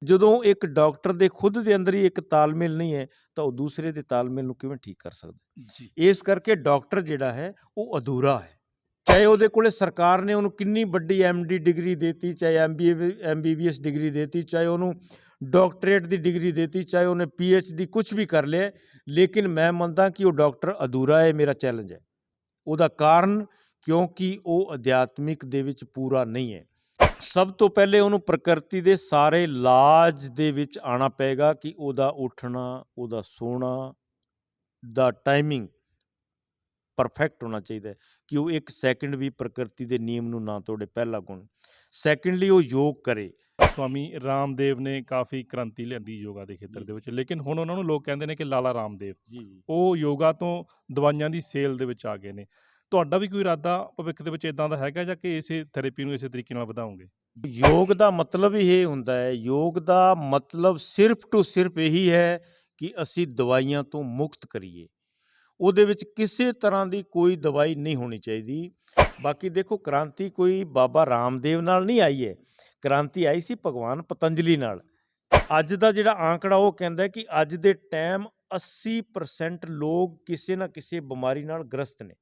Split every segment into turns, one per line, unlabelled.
ਜਦੋਂ ਇੱਕ ਡਾਕਟਰ ਦੇ ਖੁਦ ਦੇ ਅੰਦਰ ਹੀ ਇੱਕ ਤਾਲਮੇਲ ਨਹੀਂ ਹੈ ਤਾਂ ਉਹ ਦੂਸਰੇ ਦੇ ਤਾਲਮੇਲ ਨੂੰ ਕਿਵੇਂ ਠੀਕ ਕਰ ਸਕਦਾ।
ਜੀ
ਇਸ ਕਰਕੇ ਡਾਕਟਰ ਜਿਹੜਾ ਹੈ ਉਹ ਅਧੂਰਾ ਹੈ। ਚਾਹੇ ਉਹਦੇ ਕੋਲੇ ਸਰਕਾਰ ਨੇ ਉਹਨੂੰ ਕਿੰਨੀ ਵੱਡੀ MD ਡਿਗਰੀ ਦੇਤੀ, ਚਾਹੇ MBBS ਡਿਗਰੀ ਦੇਤੀ, ਚਾਹੇ ਉਹਨੂੰ ਡਾਕਟਰੇਟ ਦੀ ਡਿਗਰੀ ਦੇਤੀ, ਚਾਹੇ ਉਹਨੇ PhD ਕੁਛ ਵੀ ਕਰ ਲਿਆ, ਲੇਕਿਨ ਮੈਂ ਮੰਨਦਾ ਕਿ ਉਹ ਡਾਕਟਰ ਅਧੂਰਾ ਹੈ। ਮੇਰਾ ਚੈਲੰਜ ਹੈ ਉਹਦਾ ਕਾਰਨ, ਕਿਉਂਕਿ ਉਹ ਅਧਿਆਤਮਿਕ ਦੇ ਵਿੱਚ ਪੂਰਾ ਨਹੀਂ ਹੈ। ਸਭ ਤੋਂ ਪਹਿਲੇ ਉਹਨੂੰ ਪ੍ਰਕਿਰਤੀ ਦੇ ਸਾਰੇ ਇਲਾਜ ਦੇ ਵਿੱਚ ਆਉਣਾ ਪਏਗਾ ਕਿ ਉਹਦਾ ਉੱਠਣਾ, ਉਹਦਾ ਸੋਣਾ ਦਾ ਟਾਈਮਿੰਗ ਪਰਫੈਕਟ ਹੋਣਾ ਚਾਹੀਦਾ ਹੈ ਕਿ ਉਹ 1 ਸੈਕਿੰਡ ਵੀ ਪ੍ਰਕਿਰਤੀ ਦੇ ਨਿਯਮ ਨੂੰ ਨਾ ਤੋੜੇ, ਪਹਿਲਾ ਗੁਣ। ਸੈਕਿੰਡਲੀ ਉਹ ਯੋਗ ਕਰੇ।
ਸਵਾਮੀ ਰਾਮਦੇਵ ਨੇ ਕਾਫੀ ਕ੍ਰਾਂਤੀ ਲਿਆਂਦੀ ਯੋਗਾ ਦੇ ਖੇਤਰ ਦੇ ਵਿੱਚ, ਲੇਕਿਨ ਹੁਣ ਉਹਨਾਂ ਨੂੰ ਲੋਕ ਕਹਿੰਦੇ ਨੇ ਕਿ ਲਾਲਾ ਰਾਮਦੇਵ
ਜੀ
ਉਹ ਯੋਗਾ ਤੋਂ ਦਵਾਈਆਂ ਦੀ ਸੇਲ ਦੇ ਵਿੱਚ ਆ ਗਏ ਨੇ। ਤੁਹਾਡਾ ਵੀ ਕੋਈ ਇਰਾਦਾ ਭਵਿੱਖ ਦੇ ਵਿੱਚ ਇਦਾਂ ਦਾ ਹੈਗਾ ਜਾਂ ਕਿ ਇਸੇ ਥੈਰੇਪੀ ਨੂੰ ਇਸੇ ਤਰੀਕੇ ਨਾਲ ਵਧਾਓਗੇ?
ਯੋਗ ਦਾ ਮਤਲਬ ਹੀ ਇਹ ਹੁੰਦਾ ਹੈ, ਯੋਗ ਦਾ ਮਤਲਬ ਸਿਰਫ ਟੂ ਸਿਰਫ ਇਹੀ ਹੈ ਕਿ ਅਸੀਂ ਦਵਾਈਆਂ ਤੋਂ ਮੁਕਤ ਕਰੀਏ। ਉਹਦੇ ਵਿੱਚ ਕਿਸੇ ਤਰ੍ਹਾਂ ਦੀ ਕੋਈ ਦਵਾਈ ਨਹੀਂ ਹੋਣੀ ਚਾਹੀਦੀ। ਬਾਕੀ ਦੇਖੋ, ਕ੍ਰਾਂਤੀ ਕੋਈ ਬਾਬਾ ਰਾਮਦੇਵ ਨਾਲ ਨਹੀਂ ਆਈ ਹੈ, ਕ੍ਰਾਂਤੀ ਆਈ ਸੀ ਭਗਵਾਨ ਪਤੰਜਲੀ ਨਾਲ। ਅੱਜ ਦਾ ਜਿਹੜਾ ਆંકੜਾ ਉਹ ਕਹਿੰਦਾ ਕਿ ਅੱਜ ਦੇ ਟਾਈਮ 80% ਲੋਕ ਕਿਸੇ ਨਾ ਕਿਸੇ ਬਿਮਾਰੀ ਨਾਲ ਗ੍ਰਸਤ ਨੇ।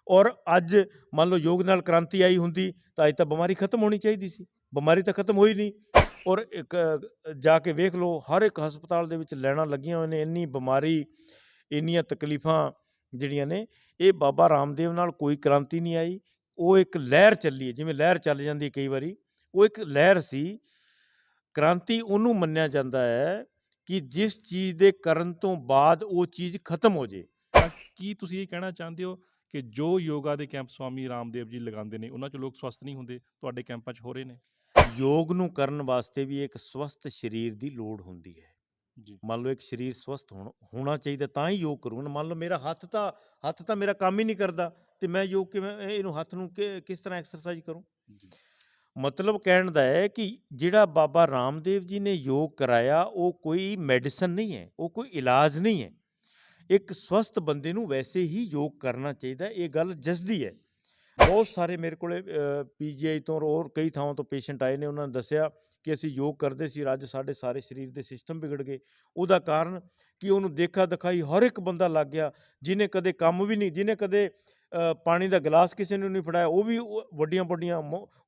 ਔਰ ਅੱਜ ਮੰਨ ਲਓ ਯੋਗ ਨਾਲ ਕ੍ਰਾਂਤੀ ਆਈ ਹੁੰਦੀ ਤਾਂ ਅੱਜ ਤਾਂ ਬਿਮਾਰੀ ਖਤਮ ਹੋਣੀ ਚਾਹੀਦੀ ਸੀ, ਬਿਮਾਰੀ ਤਾਂ ਖਤਮ ਹੋਈ ਨਹੀਂ। ਔਰ ਇੱਕ ਜਾ ਕੇ ਵੇਖ ਲਓ, ਹਰ ਇੱਕ ਹਸਪਤਾਲ ਦੇ ਵਿੱਚ ਲਾਈਨਾਂ ਲੱਗੀਆਂ ਹੋਈਆਂ ਨੇ। ਇੰਨੀ ਬਿਮਾਰੀ, ਇੰਨੀਆਂ ਤਕਲੀਫਾਂ ਜਿਹੜੀਆਂ ਨੇ, ਇਹ ਬਾਬਾ ਰਾਮਦੇਵ ਨਾਲ ਕੋਈ ਕ੍ਰਾਂਤੀ ਨਹੀਂ ਆਈ। ਉਹ ਇੱਕ ਲਹਿਰ ਚੱਲੀ ਹੈ, ਜਿਵੇਂ ਲਹਿਰ ਚੱਲ ਜਾਂਦੀ ਕਈ ਵਾਰੀ, ਉਹ ਇੱਕ ਲਹਿਰ ਸੀ। ਕ੍ਰਾਂਤੀ ਉਹਨੂੰ ਮੰਨਿਆ ਜਾਂਦਾ ਹੈ ਕਿ ਜਿਸ ਚੀਜ਼ ਦੇ ਕਰਨ ਤੋਂ ਬਾਅਦ ਉਹ ਚੀਜ਼ ਖਤਮ ਹੋ ਜੇ।
ਤਾਂ ਕੀ ਤੁਸੀਂ ਇਹ ਕਹਿਣਾ ਚਾਹੁੰਦੇ ਹੋ ਕਿ ਜੋ ਯੋਗਾ ਦੇ ਕੈਂਪ ਸਵਾਮੀ ਰਾਮਦੇਵ ਜੀ ਲਗਾਉਂਦੇ ਨੇ ਉਹਨਾਂ 'ਚ ਲੋਕ ਸਵਸਥ ਨਹੀਂ ਹੁੰਦੇ, ਤੁਹਾਡੇ ਕੈਂਪਾਂ 'ਚ ਹੋ ਰਹੇ ਨੇ?
ਯੋਗ ਨੂੰ ਕਰਨ ਵਾਸਤੇ ਵੀ ਇੱਕ ਸਵਸਥ ਸਰੀਰ ਦੀ ਲੋੜ ਹੁੰਦੀ ਹੈ।
ਜੀ
ਮੰਨ ਲਓ ਇੱਕ ਸਰੀਰ ਸਵਸਥ ਹੋਣਾ ਚਾਹੀਦਾ ਤਾਂ ਹੀ ਯੋਗ ਕਰੂੰਗਾ। ਮੰਨ ਲਓ ਮੇਰਾ ਹੱਥ ਤਾਂ ਮੇਰਾ ਕੰਮ ਹੀ ਨਹੀਂ ਕਰਦਾ ਤੇ ਮੈਂ ਯੋਗ ਕਿਵੇਂ, ਇਹਨੂੰ ਹੱਥ ਨੂੰ ਕਿਸ ਤਰ੍ਹਾਂ ਐਕਸਰਸਾਈਜ਼ ਕਰੂੰ?
ਜੀ
ਮਤਲਬ ਕਹਿਣ ਦਾ ਹੈ ਕਿ ਜਿਹੜਾ ਬਾਬਾ ਰਾਮਦੇਵ ਜੀ ਨੇ ਯੋਗ ਕਰਾਇਆ ਉਹ ਕੋਈ ਮੈਡੀਸਨ ਨਹੀਂ ਹੈ, ਉਹ ਕੋਈ ਇਲਾਜ ਨਹੀਂ ਹੈ। ਇੱਕ ਸਵਸਥ ਬੰਦੇ ਨੂੰ ਵੈਸੇ ਹੀ ਯੋਗ ਕਰਨਾ ਚਾਹੀਦਾ, ਇਹ ਗੱਲ ਜਸਦੀ ਹੈ। ਬਹੁਤ ਸਾਰੇ ਮੇਰੇ ਕੋਲੇ PGI ਤੋਂ ਹੋਰ ਕਈ ਥਾਵਾਂ ਤੋਂ ਪੇਸ਼ੈਂਟ ਆਏ ਨੇ, ਉਹਨਾਂ ਨੇ ਦੱਸਿਆ ਕਿ ਅਸੀਂ ਯੋਗ ਕਰਦੇ ਸੀ, ਅੱਜ ਸਾਡੇ ਸਾਰੇ ਸਰੀਰ ਦੇ ਸਿਸਟਮ ਵਿਗੜ ਗਏ। ਉਹਦਾ ਕਾਰਨ ਕਿ ਉਹਨੂੰ ਦੇਖਾ ਦਿਖਾਈ ਹਰ ਇੱਕ ਬੰਦਾ ਲੱਗ ਗਿਆ, ਜਿਹਨੇ ਕਦੇ ਕੰਮ ਵੀ ਨਹੀਂ, ਜਿਹਨੇ ਕਦੇ ਪਾਣੀ ਦਾ ਗਲਾਸ ਕਿਸੇ ਨੂੰ ਨਹੀਂ ਫੜਾਇਆ, ਉਹ ਵੀ ਵੱਡੀਆਂ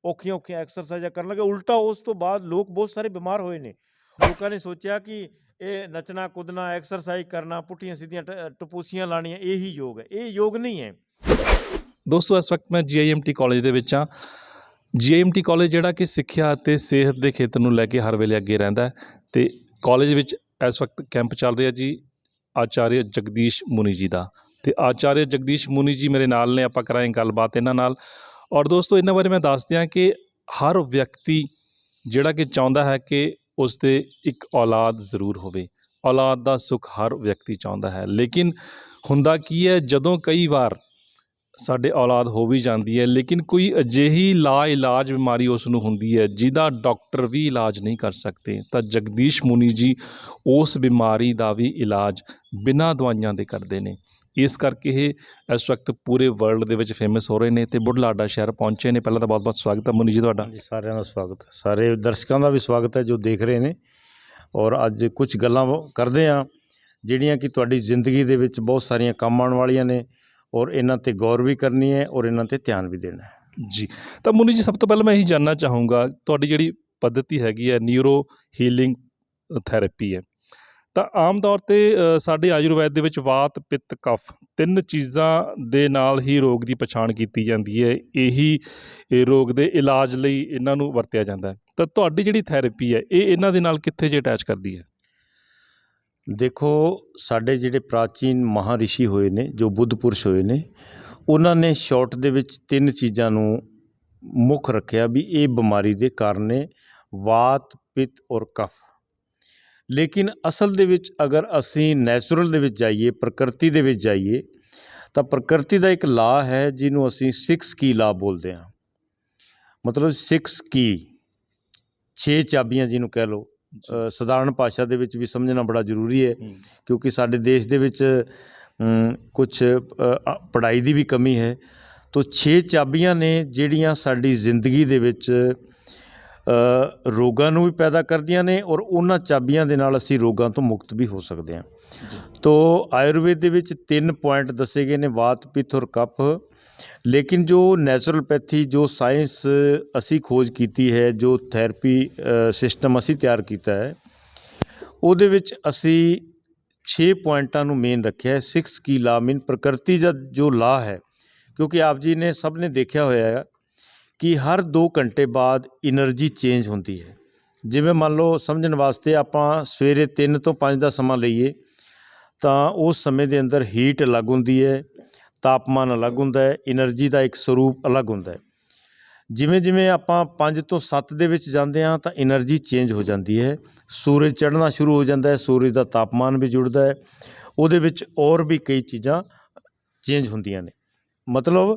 ਔਖੀਆਂ ਐਕਸਰਸਾਈਜ਼ਾਂ ਕਰਨ ਲੱਗੇ। ਉਲਟਾ ਉਸ ਤੋਂ ਬਾਅਦ ਲੋਕ ਬਹੁਤ ਸਾਰੇ ਬਿਮਾਰ ਹੋਏ ਨੇ। ਲੋਕਾਂ ਨੇ ਸੋਚਿਆ ਕਿ ਇਹ ਨੱਚਣਾ ਕੁੱਦਣਾ, ਐਕਸਰਸਾਈਜ਼ ਕਰਨਾ, ਪੁੱਠੀਆਂ ਸਿੱਧੀਆਂ ਟਪੂਸੀਆਂ ਲਾਣੀਆਂ, ਇਹੀ ਯੋਗ ਹੈ। ਇਹ ਯੋਗ ਨਹੀਂ ਹੈ।
ਦੋਸਤੋ, ਇਸ ਵਕਤ ਮੈਂ GIMT ਕਾਲਜ ਦੇ ਵਿੱਚ ਹਾਂ। GIMT ਕਾਲਜ ਜਿਹੜਾ ਕਿ ਸਿੱਖਿਆ ਅਤੇ ਸਿਹਤ ਦੇ ਖੇਤਰ ਨੂੰ ਲੈ ਕੇ ਹਰ ਵੇਲੇ ਅੱਗੇ ਰਹਿੰਦਾ ਹੈ ਅਤੇ ਕਾਲਜ ਵਿੱਚ ਇਸ ਵਕਤ ਕੈਂਪ ਚੱਲ ਰਿਹਾ ਜੀ ਆਚਾਰਿਆ ਜਗਦੀਸ਼ ਮੁਨੀ ਜੀ ਦਾ। ਅਤੇ ਆਚਾਰਿਆ ਜਗਦੀਸ਼ ਮੁਨੀ ਜੀ ਮੇਰੇ ਨਾਲ ਨੇ, ਆਪਾਂ ਕਰਾਂਗੇ ਗੱਲਬਾਤ ਇਹਨਾਂ ਨਾਲ। ਔਰ ਦੋਸਤੋ, ਇਹਨਾਂ ਬਾਰੇ ਮੈਂ ਦੱਸ ਦਿਆਂ ਕਿ ਹਰ ਵਿਅਕਤੀ ਜਿਹੜਾ ਕਿ ਚਾਹੁੰਦਾ ਹੈ ਕਿ ਉਸ ਦੇ ਇੱਕ ਔਲਾਦ ਜ਼ਰੂਰ ਹੋਵੇ। ਔਲਾਦ ਦਾ ਸੁੱਖ ਹਰ ਵਿਅਕਤੀ ਚਾਹੁੰਦਾ ਹੈ, ਲੇਕਿਨ ਹੁੰਦਾ ਕੀ ਹੈ, ਜਦੋਂ ਕਈ ਵਾਰ ਸਾਡੇ ਔਲਾਦ ਹੋ ਵੀ ਜਾਂਦੀ ਹੈ, ਲੇਕਿਨ ਕੋਈ ਅਜਿਹੀ ਲਾ ਇਲਾਜ ਬਿਮਾਰੀ ਉਸ ਨੂੰ ਹੁੰਦੀ ਹੈ ਜਿਹਦਾ ਡਾਕਟਰ ਵੀ ਇਲਾਜ ਨਹੀਂ ਕਰ ਸਕਦੇ, ਤਾਂ ਜਗਦੀਸ਼ ਮੁਨੀ ਜੀ ਉਸ ਬਿਮਾਰੀ ਦਾ ਵੀ ਇਲਾਜ ਬਿਨਾਂ ਦਵਾਈਆਂ ਦੇ ਕਰਦੇ ਨੇ। ਇਸ ਕਰਕੇ ਇਹ ਇਸ ਵਕਤ ਪੂਰੇ ਵਰਲਡ ਦੇ ਵਿੱਚ ਫੇਮਸ ਹੋ ਰਹੇ ਨੇ ਅਤੇ ਬੁਢਲਾਡਾ ਸ਼ਹਿਰ ਪਹੁੰਚੇ ਨੇ। ਪਹਿਲਾਂ ਤਾਂ ਬਹੁਤ ਬਹੁਤ ਸਵਾਗਤ ਹੈ ਮੁਨੀ ਜੀ ਤੁਹਾਡਾ।
ਹਾਂਜੀ, ਸਾਰਿਆਂ ਦਾ ਸਵਾਗਤ, ਸਾਰੇ ਦਰਸ਼ਕਾਂ ਦਾ ਵੀ ਸਵਾਗਤ ਹੈ ਜੋ ਦੇਖ ਰਹੇ ਨੇ। ਔਰ ਅੱਜ ਕੁਝ ਗੱਲਾਂ ਕਰਦੇ ਹਾਂ ਜਿਹੜੀਆਂ ਕਿ ਤੁਹਾਡੀ ਜ਼ਿੰਦਗੀ ਦੇ ਵਿੱਚ ਬਹੁਤ ਸਾਰੀਆਂ ਕੰਮ ਆਉਣ ਵਾਲੀਆਂ ਨੇ, ਔਰ ਇਹਨਾਂ 'ਤੇ ਗੌਰ ਵੀ ਕਰਨੀ ਹੈ ਔਰ ਇਹਨਾਂ 'ਤੇ ਧਿਆਨ ਵੀ ਦੇਣਾ ਹੈ।
ਜੀ, ਤਾਂ ਮੁਨੀ ਜੀ, ਸਭ ਤੋਂ ਪਹਿਲਾਂ ਮੈਂ ਇਹੀ ਜਾਣਨਾ ਚਾਹੂੰਗਾ, ਤੁਹਾਡੀ ਜਿਹੜੀ ਪੱਧਤੀ ਹੈਗੀ ਹੈ ਨਿਊਰੋ ਹੀਲਿੰਗ ਥੈਰੇਪੀ ਹੈ, ਤਾਂ ਆਮ ਤੌਰ 'ਤੇ ਸਾਡੇ ਆਯੁਰਵੈਦ ਦੇ ਵਿੱਚ ਵਾਤ, ਪਿੱਤ, ਕਫ 3 ਚੀਜ਼ਾਂ ਦੇ ਨਾਲ ਹੀ ਰੋਗ ਦੀ ਪਛਾਣ ਕੀਤੀ ਜਾਂਦੀ ਹੈ। ਇਹ ਰੋਗ ਦੇ ਇਲਾਜ ਲਈ ਇਹਨਾਂ ਨੂੰ ਵਰਤਿਆ ਜਾਂਦਾ ਹੈ। ਤਾਂ ਤੁਹਾਡੀ ਜਿਹੜੀ ਥੈਰੇਪੀ ਹੈ ਇਹ ਇਹਨਾਂ ਦੇ ਨਾਲ ਕਿੱਥੇ ਜੇ ਅਟੈਚ ਕਰਦੀ ਹੈ?
ਦੇਖੋ, ਸਾਡੇ ਜਿਹੜੇ ਪ੍ਰਾਚੀਨ ਮਹਾਰਿਸ਼ੀ ਹੋਏ ਨੇ, ਜੋ ਬੁੱਧ ਪੁਰਸ਼ ਹੋਏ ਨੇ, ਉਹਨਾਂ ਨੇ ਸ਼ਾਰਟ ਦੇ ਵਿੱਚ 3 ਚੀਜ਼ਾਂ ਨੂੰ ਮੁੱਖ ਰੱਖਿਆ ਵੀ ਇਹ ਬਿਮਾਰੀ ਦੇ ਕਾਰਨ ਨੇ, ਵਾਤ, ਪਿੱਤ ਔਰ ਕਫ। ਲੇਕਿਨ ਅਸਲ ਦੇ ਵਿੱਚ ਅਗਰ ਅਸੀਂ ਨੈਚੁਰਲ ਦੇ ਵਿੱਚ ਜਾਈਏ, ਪ੍ਰਕਿਰਤੀ ਦੇ ਵਿੱਚ ਜਾਈਏ, ਤਾਂ ਪ੍ਰਕਿਰਤੀ ਦਾ ਇੱਕ ਲਾ ਹੈ ਜਿਹਨੂੰ ਅਸੀਂ 6 ਕੀ ਲਾ ਬੋਲਦੇ ਹਾਂ। ਮਤਲਬ 6 ਕੀ, 6 ਚਾਬੀਆਂ ਜਿਹਨੂੰ ਕਹਿ ਲਓ। ਸਧਾਰਨ ਭਾਸ਼ਾ ਦੇ ਵਿੱਚ ਵੀ ਸਮਝਣਾ ਬੜਾ ਜ਼ਰੂਰੀ ਹੈ, ਕਿਉਂਕਿ ਸਾਡੇ ਦੇਸ਼ ਦੇ ਵਿੱਚ ਕੁਛ ਪੜ੍ਹਾਈ ਦੀ ਵੀ ਕਮੀ ਹੈ। ਤਾਂ 6 ਚਾਬੀਆਂ ਨੇ ਜਿਹੜੀਆਂ ਸਾਡੀ ਜ਼ਿੰਦਗੀ ਦੇ ਵਿੱਚ ਰੋਗਾਂ ਨੂੰ ਵੀ ਪੈਦਾ ਕਰਦੀਆਂ ਨੇ ਔਰ ਉਹਨਾਂ ਚਾਬੀਆਂ ਦੇ ਨਾਲ ਅਸੀਂ ਰੋਗਾਂ ਤੋਂ ਮੁਕਤ ਵੀ ਹੋ ਸਕਦੇ ਹਾਂ। ਤੋ ਆਯੁਰਵੇਦ ਦੇ ਵਿੱਚ 3 ਪੁਆਇੰਟ ਦੱਸੇ ਗਏ ਨੇ, ਵਾਤ, ਪਿੱਤ ਔਰ ਕਫ। ਲੇਕਿਨ ਜੋ ਨੈਚੁਰਲਪੈਥੀ, ਜੋ ਸਾਇੰਸ ਅਸੀਂ ਖੋਜ ਕੀਤੀ ਹੈ, ਜੋ ਥੈਰੇਪੀ ਸਿਸਟਮ ਅਸੀਂ ਤਿਆਰ ਕੀਤਾ ਹੈ, ਉਹਦੇ ਵਿੱਚ ਅਸੀਂ 6 ਪੁਆਇੰਟਾਂ ਨੂੰ ਮੇਨ ਰੱਖਿਆ ਹੈ। 6 ਕੀ ਲਾ ਮੀਨ ਪ੍ਰਕਿਰਤੀ ਦਾ ਜੋ ਲਾ ਹੈ, ਕਿਉਂਕਿ ਆਪ ਜੀ ਨੇ ਸਭ ਨੇ ਦੇਖਿਆ ਹੋਇਆ ਹੈ ਕਿ ਹਰ 2 ਘੰਟੇ ਬਾਅਦ એનર્ਜੀ ਚੇਂਜ ਹੁੰਦੀ ਹੈ। ਜਿਵੇਂ ਮੰਨ ਲਓ, ਸਮਝਣ ਵਾਸਤੇ ਆਪਾਂ ਸਵੇਰੇ 3 ਤੋਂ 5 ਦਾ ਸਮਾਂ ਲਈਏ ਤਾਂ ਉਸ ਸਮੇਂ ਦੇ ਅੰਦਰ ਹੀਟ ਅਲੱਗ ਹੁੰਦੀ ਹੈ, ਤਾਪਮਾਨ ਅਲੱਗ ਹੁੰਦਾ ਹੈ, એનર્ਜੀ ਦਾ ਇੱਕ ਸਰੂਪ ਅਲੱਗ ਹੁੰਦਾ ਹੈ। ਜਿਵੇਂ ਜਿਵੇਂ ਆਪਾਂ 5 ਤੋਂ 7 ਦੇ ਵਿੱਚ ਜਾਂਦੇ ਹਾਂ ਤਾਂ એનર્ਜੀ ਚੇਂਜ ਹੋ ਜਾਂਦੀ ਹੈ, ਸੂਰਜ ਚੜ੍ਹਨਾ ਸ਼ੁਰੂ ਹੋ ਜਾਂਦਾ ਹੈ, ਸੂਰਜ ਦਾ ਤਾਪਮਾਨ ਵੀ ਜੁੜਦਾ ਹੈ, ਉਹਦੇ ਵਿੱਚ ਔਰ ਵੀ ਕਈ ਚੀਜ਼ਾਂ ਚੇਂਜ ਹੁੰਦੀਆਂ ਨੇ। ਮਤਲਬ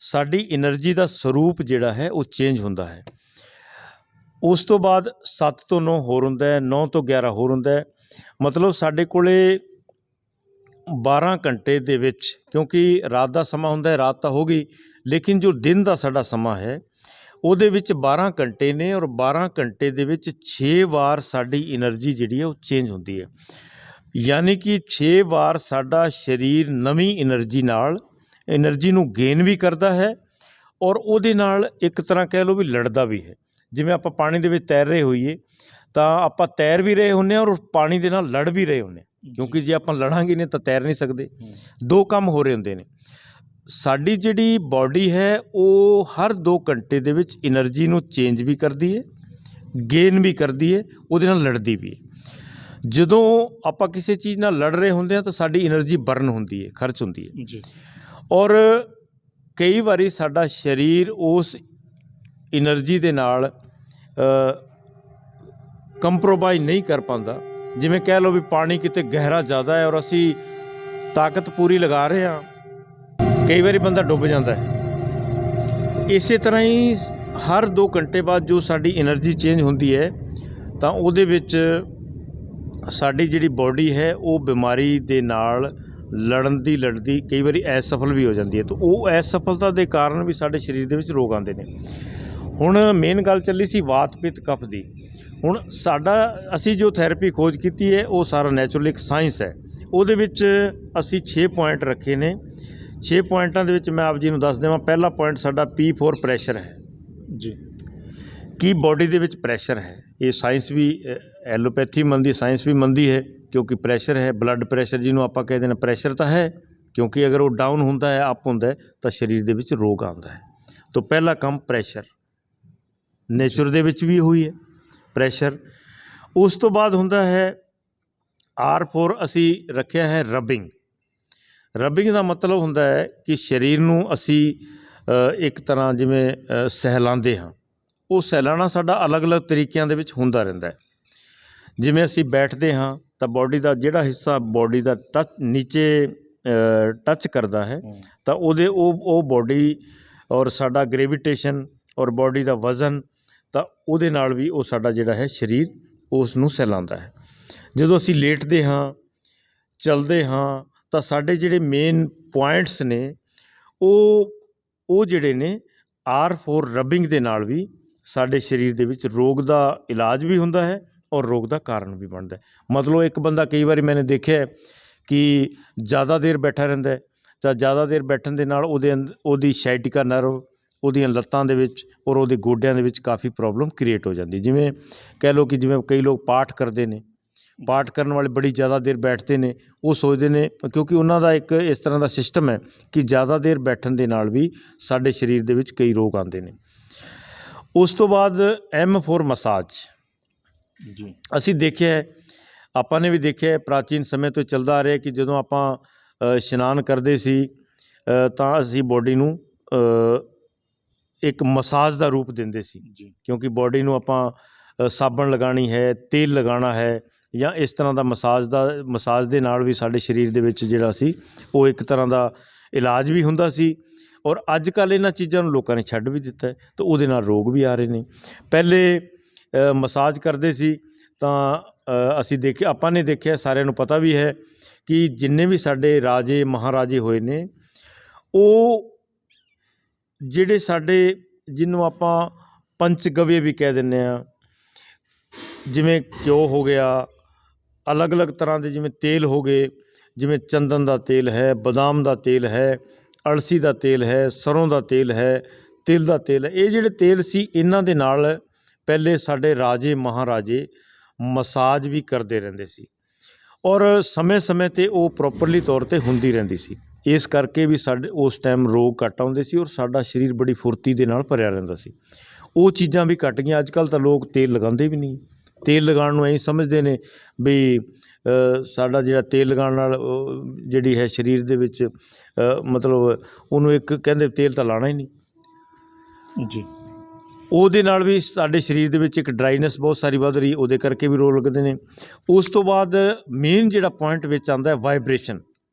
ਸਾਡੀ એનર્ਜੀ ਦਾ ਸਰੂਪ ਜਿਹੜਾ ਹੈ ਉਹ ਚੇਂਜ ਹੁੰਦਾ ਹੈ। ਉਸ ਤੋਂ ਬਾਅਦ 7 ਤੋਂ 9 ਹੋਰ ਹੁੰਦਾ ਹੈ, 9 ਤੋਂ 11 ਹੋਰ ਹੁੰਦਾ ਹੈ। ਮਤਲਬ ਸਾਡੇ ਕੋਲੇ 12 ਘੰਟੇ ਦੇ ਵਿੱਚ, ਕਿਉਂਕਿ ਰਾਤ ਦਾ ਸਮਾਂ ਹੁੰਦਾ ਹੈ, ਰਾਤ ਤਾਂ ਹੋ ਗਈ, ਲੇਕਿਨ ਜੋ ਦਿਨ ਦਾ ਸਾਡਾ ਸਮਾਂ ਹੈ ਉਹਦੇ ਵਿੱਚ 12 ਘੰਟੇ ਨੇ ਔਰ 12 ਘੰਟੇ ਦੇ ਵਿੱਚ 6 ਵਾਰ ਸਾਡੀ એનર્ਜੀ ਜਿਹੜੀ ਹੈ ਉਹ ਚੇਂਜ ਹੁੰਦੀ ਹੈ। ਯਾਨੀ ਕਿ 6 ਵਾਰ ਸਾਡਾ ਸਰੀਰ ਨਵੀਂ એનર્ਜੀ ਨੂੰ ਗੇਨ ਵੀ ਕਰਦਾ ਹੈ ਔਰ ਉਹਦੇ ਨਾਲ ਇੱਕ ਤਰ੍ਹਾਂ ਕਹਿ ਲਓ ਵੀ ਲੜਦਾ ਵੀ ਹੈ। ਜਿਵੇਂ ਆਪਾਂ ਪਾਣੀ ਦੇ ਵਿੱਚ ਤੈਰ ਰਹੇ ਹੋਈਏ ਤਾਂ ਆਪਾਂ ਤੈਰ ਵੀ ਰਹੇ ਹੁੰਦੇ ਹਾਂ ਔਰ ਪਾਣੀ ਦੇ ਨਾਲ ਲੜ ਵੀ ਰਹੇ ਹੁੰਦੇ ਹਾਂ, ਕਿਉਂਕਿ ਜੇ ਆਪਾਂ ਲੜਾਂਗੇ ਨਹੀਂ ਤਾਂ ਤੈਰ ਨਹੀਂ ਸਕਦੇ। 2 ਕੰਮ ਹੋ ਰਹੇ ਹੁੰਦੇ ਨੇ। ਸਾਡੀ ਜਿਹੜੀ ਬਾਡੀ ਹੈ ਉਹ ਹਰ 2 ਘੰਟੇ ਦੇ ਵਿੱਚ એનર્ਜੀ ਨੂੰ ਚੇਂਜ ਵੀ ਕਰਦੀ ਹੈ, ਗੇਨ ਵੀ ਕਰਦੀ ਹੈ, ਉਹਦੇ ਨਾਲ ਲੜਦੀ ਵੀ ਹੈ। ਜਦੋਂ ਆਪਾਂ ਕਿਸੇ ਚੀਜ਼ ਨਾਲ ਲੜ ਰਹੇ ਹੁੰਦੇ ਹਾਂ ਤਾਂ ਸਾਡੀ એનર્ਜੀ ਬਰਨ ਹੁੰਦੀ ਹੈ, ਖਰਚ ਹੁੰਦੀ ਹੈ ਜੀ। ਔਰ ਕਈ ਵਾਰੀ ਸਾਡਾ ਸਰੀਰ ਉਸ એનર્ਜੀ ਦੇ ਨਾਲ ਕੰਪਰੋਮਾਈਜ਼ ਨਹੀਂ ਕਰ ਪਾਉਂਦਾ। ਜਿਵੇਂ ਕਹਿ ਲਓ ਵੀ ਪਾਣੀ ਕਿਤੇ ਗਹਿਰਾ ਜ਼ਿਆਦਾ ਹੈ ਔਰ ਅਸੀਂ ਤਾਕਤ ਪੂਰੀ ਲਗਾ ਰਹੇ ਹਾਂ, ਕਈ ਵਾਰੀ ਬੰਦਾ ਡੁੱਬ ਜਾਂਦਾ ਹੈ। ਇਸੇ ਤਰ੍ਹਾਂ ਹੀ ਹਰ 2 ਘੰਟੇ ਬਾਅਦ ਜੋ ਸਾਡੀ એનર્ਜੀ ਚੇਂਜ ਹੁੰਦੀ ਹੈ ਤਾਂ ਉਹਦੇ ਵਿੱਚ ਸਾਡੀ ਜਿਹੜੀ ਬਾਡੀ ਹੈ ਉਹ ਬਿਮਾਰੀ ਦੇ ਨਾਲ ਲੜਦੀ ਕਈ ਵਾਰੀ ਅਸਫਲ ਵੀ ਹੋ ਜਾਂਦੀ ਹੈ। ਤਾਂ ਉਹ ਅਸਫਲਤਾ ਦੇ ਕਾਰਨ ਵੀ ਸਾਡੇ ਸਰੀਰ ਦੇ ਵਿੱਚ ਰੋਗ ਆਉਂਦੇ ਨੇ। ਹੁਣ ਮੇਨ ਗੱਲ ਚੱਲੀ ਸੀ ਵਾਤ, ਪਿੱਤ, ਕਫ ਦੀ। ਹੁਣ ਅਸੀਂ ਜੋ ਥੈਰੇਪੀ ਖੋਜ ਕੀਤੀ ਹੈ ਉਹ ਸਾਰਾ ਨੈਚੁਰਲ ਇੱਕ ਸਾਇੰਸ ਹੈ। ਉਹਦੇ ਵਿੱਚ ਅਸੀਂ 6 ਪੁਆਇੰਟ ਰੱਖੇ ਨੇ। 6 ਪੁਆਇੰਟਾਂ ਦੇ ਵਿੱਚ ਮੈਂ ਆਪ ਜੀ ਨੂੰ ਦੱਸ ਦੇਵਾਂ। ਪਹਿਲਾ ਪੁਆਇੰਟ ਸਾਡਾ P4 ਪ੍ਰੈਸ਼ਰ ਹੈ ਜੀ, ਕਿ ਬਾਡੀ ਦੇ ਵਿੱਚ ਪ੍ਰੈਸ਼ਰ ਹੈ। ਇਹ ਸਾਇੰਸ ਵੀ ਐਲੋਪੈਥੀ ਮੰਨਦੀ, ਸਾਇੰਸ ਵੀ ਮੰਨਦੀ ਹੈ, ਕਿਉਂਕਿ ਪ੍ਰੈਸ਼ਰ ਹੈ, ਬਲੱਡ ਪ੍ਰੈਸ਼ਰ ਜਿਹਨੂੰ ਆਪਾਂ ਕਹਿੰਦੇ ਨੇ, ਪ੍ਰੈਸ਼ਰ ਤਾਂ ਹੈ, ਕਿਉਂਕਿ ਅਗਰ ਉਹ ਡਾਊਨ ਹੁੰਦਾ ਹੈ, ਅਪ ਹੁੰਦਾ ਹੈ ਤਾਂ ਸਰੀਰ ਦੇ ਵਿੱਚ ਰੋਗ ਆਉਂਦਾ ਹੈ। ਤਾਂ ਪਹਿਲਾ ਕੰਮ ਪ੍ਰੈਸ਼ਰ, ਨੇਚਰ ਦੇ ਵਿੱਚ ਵੀ ਹੋਈ ਹੈ ਪ੍ਰੈਸ਼ਰ। ਉਸ ਤੋਂ ਬਾਅਦ ਹੁੰਦਾ ਹੈ R4, ਅਸੀਂ ਰੱਖਿਆ ਹੈ ਰਬਿੰਗ। ਰਬਿੰਗ ਦਾ ਮਤਲਬ ਹੁੰਦਾ ਹੈ ਕਿ ਸਰੀਰ ਨੂੰ ਅਸੀਂ ਇੱਕ ਤਰ੍ਹਾਂ ਜਿਵੇਂ ਸਹਿਲਾਉਂਦੇ ਹਾਂ। ਉਹ ਸਹਿਲਾਣਾ ਸਾਡਾ ਅਲੱਗ-ਅਲੱਗ ਤਰੀਕਿਆਂ ਦੇ ਵਿੱਚ ਹੁੰਦਾ ਰਹਿੰਦਾ ਹੈ। ਜਿਵੇਂ ਅਸੀਂ ਬੈਠਦੇ ਹਾਂ ਤਾਂ ਬਾਡੀ ਦਾ ਜਿਹੜਾ ਹਿੱਸਾ ਬਾਡੀ ਦਾ ਨੀਚੇ ਟੱਚ ਕਰਦਾ ਹੈ ਤਾਂ ਉਹ ਬਾਡੀ ਔਰ ਸਾਡਾ ਗ੍ਰੈਵਿਟੇਸ਼ਨ ਔਰ ਬਾਡੀ ਦਾ ਵਜ਼ਨ, ਤਾਂ ਉਹਦੇ ਨਾਲ ਵੀ ਉਹ ਸਾਡਾ ਜਿਹੜਾ ਹੈ ਸਰੀਰ ਉਸ ਨੂੰ ਸਹਿਲਾਉਂਦਾ ਹੈ। ਜਦੋਂ ਅਸੀਂ ਲੇਟਦੇ ਹਾਂ, ਚੱਲਦੇ ਹਾਂ, ਤਾਂ ਸਾਡੇ ਜਿਹੜੇ ਮੇਨ ਪੁਆਇੰਟਸ ਨੇ ਉਹ ਜਿਹੜੇ ਨੇ R4 ਰਬਿੰਗ ਦੇ ਨਾਲ ਵੀ ਸਾਡੇ ਸਰੀਰ ਦੇ ਵਿੱਚ ਰੋਗ ਦਾ ਇਲਾਜ ਵੀ ਹੁੰਦਾ ਹੈ ਔਰ ਰੋਗ ਦਾ ਕਾਰਨ ਵੀ ਬਣਦਾ ਹੈ। ਮਤਲਬ ਇੱਕ ਬੰਦਾ, ਕਈ ਵਾਰੀ ਮੈंने ਦੇਖਿਆ ਕਿ ਜ਼ਿਆਦਾ ਦੇਰ ਬੈਠਾ ਰਹਿੰਦਾ ਹੈ ਤਾਂ ਜ਼ਿਆਦਾ ਦੇਰ ਬੈਠਣ ਦੇ ਨਾਲ ਉਹਦੀ ਸਾਇਟਿਕਾ ਨਰਵ, ਉਹਦੀਆਂ ਲੱਤਾਂ ਦੇ ਵਿੱਚ ਔਰ ਉਹਦੇ ਗੋਡਿਆਂ ਦੇ ਵਿੱਚ ਕਾਫੀ ਪ੍ਰੋਬਲਮ ਕ੍ਰੀਏਟ ਹੋ ਜਾਂਦੀ। ਜਿਵੇਂ ਕਹਿ ਲਓ ਕਿ ਜਿਵੇਂ ਕਈ ਲੋਕ ਪਾਠ ਕਰਦੇ ਨੇ, ਪਾਠ ਕਰਨ ਵਾਲੇ ਬੜੀ ਜ਼ਿਆਦਾ ਦੇਰ ਬੈਠਦੇ ਨੇ, ਉਹ ਸੋਚਦੇ ਨੇ, ਕਿਉਂਕਿ ਉਹਨਾਂ ਦਾ ਇੱਕ ਇਸ ਤਰ੍ਹਾਂ ਦਾ ਸਿਸਟਮ ਹੈ ਕਿ ਜ਼ਿਆਦਾ ਦੇਰ ਬੈਠਣ ਦੇ ਨਾਲ ਵੀ ਸਾਡੇ ਸਰੀਰ ਦੇ ਵਿੱਚ ਕਈ ਰੋਗ ਆਉਂਦੇ ਨੇ। ਉਸ ਤੋਂ ਬਾਅਦ M4 ਮਸਾਜ ਜੀ। ਅਸੀਂ ਦੇਖਿਆ ਹੈ, ਆਪਾਂ ਨੇ ਵੀ ਦੇਖਿਆ, ਪ੍ਰਾਚੀਨ ਸਮੇਂ ਤੋਂ ਚੱਲਦਾ ਆ ਰਿਹਾ ਕਿ ਜਦੋਂ ਆਪਾਂ ਇਸ਼ਨਾਨ ਕਰਦੇ ਸੀ ਤਾਂ ਅਸੀਂ ਬਾਡੀ ਨੂੰ ਇੱਕ ਮਸਾਜ ਦਾ ਰੂਪ ਦਿੰਦੇ ਸੀ, ਕਿਉਂਕਿ ਬਾਡੀ ਨੂੰ ਆਪਾਂ ਸਾਬਣ ਲਗਾਉਣੀ ਹੈ, ਤੇਲ ਲਗਾਉਣਾ ਹੈ, ਜਾਂ ਇਸ ਤਰ੍ਹਾਂ ਦਾ ਮਸਾਜ ਦੇ ਨਾਲ ਵੀ ਸਾਡੇ ਸਰੀਰ ਦੇ ਵਿੱਚ ਜਿਹੜਾ ਸੀ ਉਹ ਇੱਕ ਤਰ੍ਹਾਂ ਦਾ ਇਲਾਜ ਵੀ ਹੁੰਦਾ ਸੀ। ਔਰ ਅੱਜ ਕੱਲ੍ਹ ਇਹਨਾਂ ਚੀਜ਼ਾਂ ਨੂੰ ਲੋਕਾਂ ਨੇ ਛੱਡ ਵੀ ਦਿੱਤਾ ਹੈ, ਤਾਂ ਉਹਦੇ ਨਾਲ ਰੋਗ ਵੀ ਆ ਰਹੇ ਨੇ। ਪਹਿਲੇ ਮਸਾਜ ਕਰਦੇ ਸੀ ਤਾਂ ਆਪਾਂ ਨੇ ਦੇਖਿਆ, ਸਾਰਿਆਂ ਨੂੰ ਪਤਾ ਵੀ ਹੈ ਕਿ ਜਿੰਨੇ ਵੀ ਸਾਡੇ ਰਾਜੇ ਮਹਾਰਾਜੇ ਹੋਏ ਨੇ, ਉਹ ਜਿਹੜੇ ਜਿਹਨੂੰ ਆਪਾਂ ਪੰਚਗਵਯ ਵੀ ਕਹਿ ਦਿੰਦੇ ਹਾਂ। ਜਿਵੇਂ ਘਿਓ ਹੋ ਗਿਆ, ਅਲੱਗ-ਅਲੱਗ ਤਰ੍ਹਾਂ ਦੇ ਜਿਵੇਂ ਤੇਲ ਹੋ ਗਏ, ਜਿਵੇਂ ਚੰਦਨ ਦਾ ਤੇਲ ਹੈ, ਬਦਾਮ ਦਾ ਤੇਲ ਹੈ, ਅਲਸੀ ਦਾ ਤੇਲ ਹੈ, ਸਰੋਂ ਦਾ ਤੇਲ ਹੈ, ਤਿਲ ਦਾ ਤੇਲ ਹੈ। ਇਹ ਜਿਹੜੇ ਤੇਲ ਸੀ ਇਹਨਾਂ ਦੇ ਨਾਲ ਪਹਿਲੇ ਸਾਡੇ ਰਾਜੇ ਮਹਾਰਾਜੇ ਮਸਾਜ ਵੀ ਕਰਦੇ ਰਹਿੰਦੇ ਸੀ, ਔਰ ਸਮੇਂ-ਸਮੇਂ 'ਤੇ ਉਹ ਪ੍ਰੋਪਰਲੀ ਤੌਰ 'ਤੇ ਹੁੰਦੀ ਰਹਿੰਦੀ ਸੀ। ਇਸ ਕਰਕੇ ਵੀ ਸਾਡੇ ਉਸ ਟਾਈਮ ਰੋਗ ਘੱਟ ਆਉਂਦੇ ਸੀ, ਔਰ ਸਾਡਾ ਸਰੀਰ ਬੜੀ ਫੁਰਤੀ ਦੇ ਨਾਲ ਭਰਿਆ ਰਹਿੰਦਾ ਸੀ। ਉਹ ਚੀਜ਼ਾਂ ਵੀ ਘੱਟ ਗਈਆਂ। ਅੱਜ ਕੱਲ੍ਹ ਤਾਂ ਲੋਕ ਤੇਲ ਲਗਾਉਂਦੇ ਵੀ ਨਹੀਂ। ਤੇਲ ਲਗਾਉਣ ਨੂੰ ਐਂ ਸਮਝਦੇ ਨੇ ਵੀ ਸਾਡਾ ਜਿਹੜਾ ਤੇਲ ਲਗਾਉਣ ਨਾਲ ਜਿਹੜੀ ਹੈ ਸਰੀਰ ਦੇ ਵਿੱਚ ਮਤਲਬ ਉਹਨੂੰ ਇੱਕ ਕਹਿੰਦੇ ਤੇਲ ਤਾਂ ਲਾਉਣਾ ਹੀ ਨਹੀਂ
ਜੀ।
ਉਹਦੇ ਨਾਲ ਵੀ ਸਾਡੇ ਸਰੀਰ ਦੇ ਵਿੱਚ ਇੱਕ ਡਰਾਈਨੈਸ ਬਹੁਤ ਸਾਰੀ ਵੱਧ ਰਹੀ, ਉਹਦੇ ਕਰਕੇ ਵੀ ਰੋਗ ਲੱਗਦੇ ਨੇ। ਉਸ ਤੋਂ ਬਾਅਦ ਮੇਨ ਜਿਹੜਾ ਪੁਆਇੰਟ ਵਿੱਚ ਆਉਂਦਾ ਹੈ ਵਾਈਬ੍ਰੇਸ਼ਨ।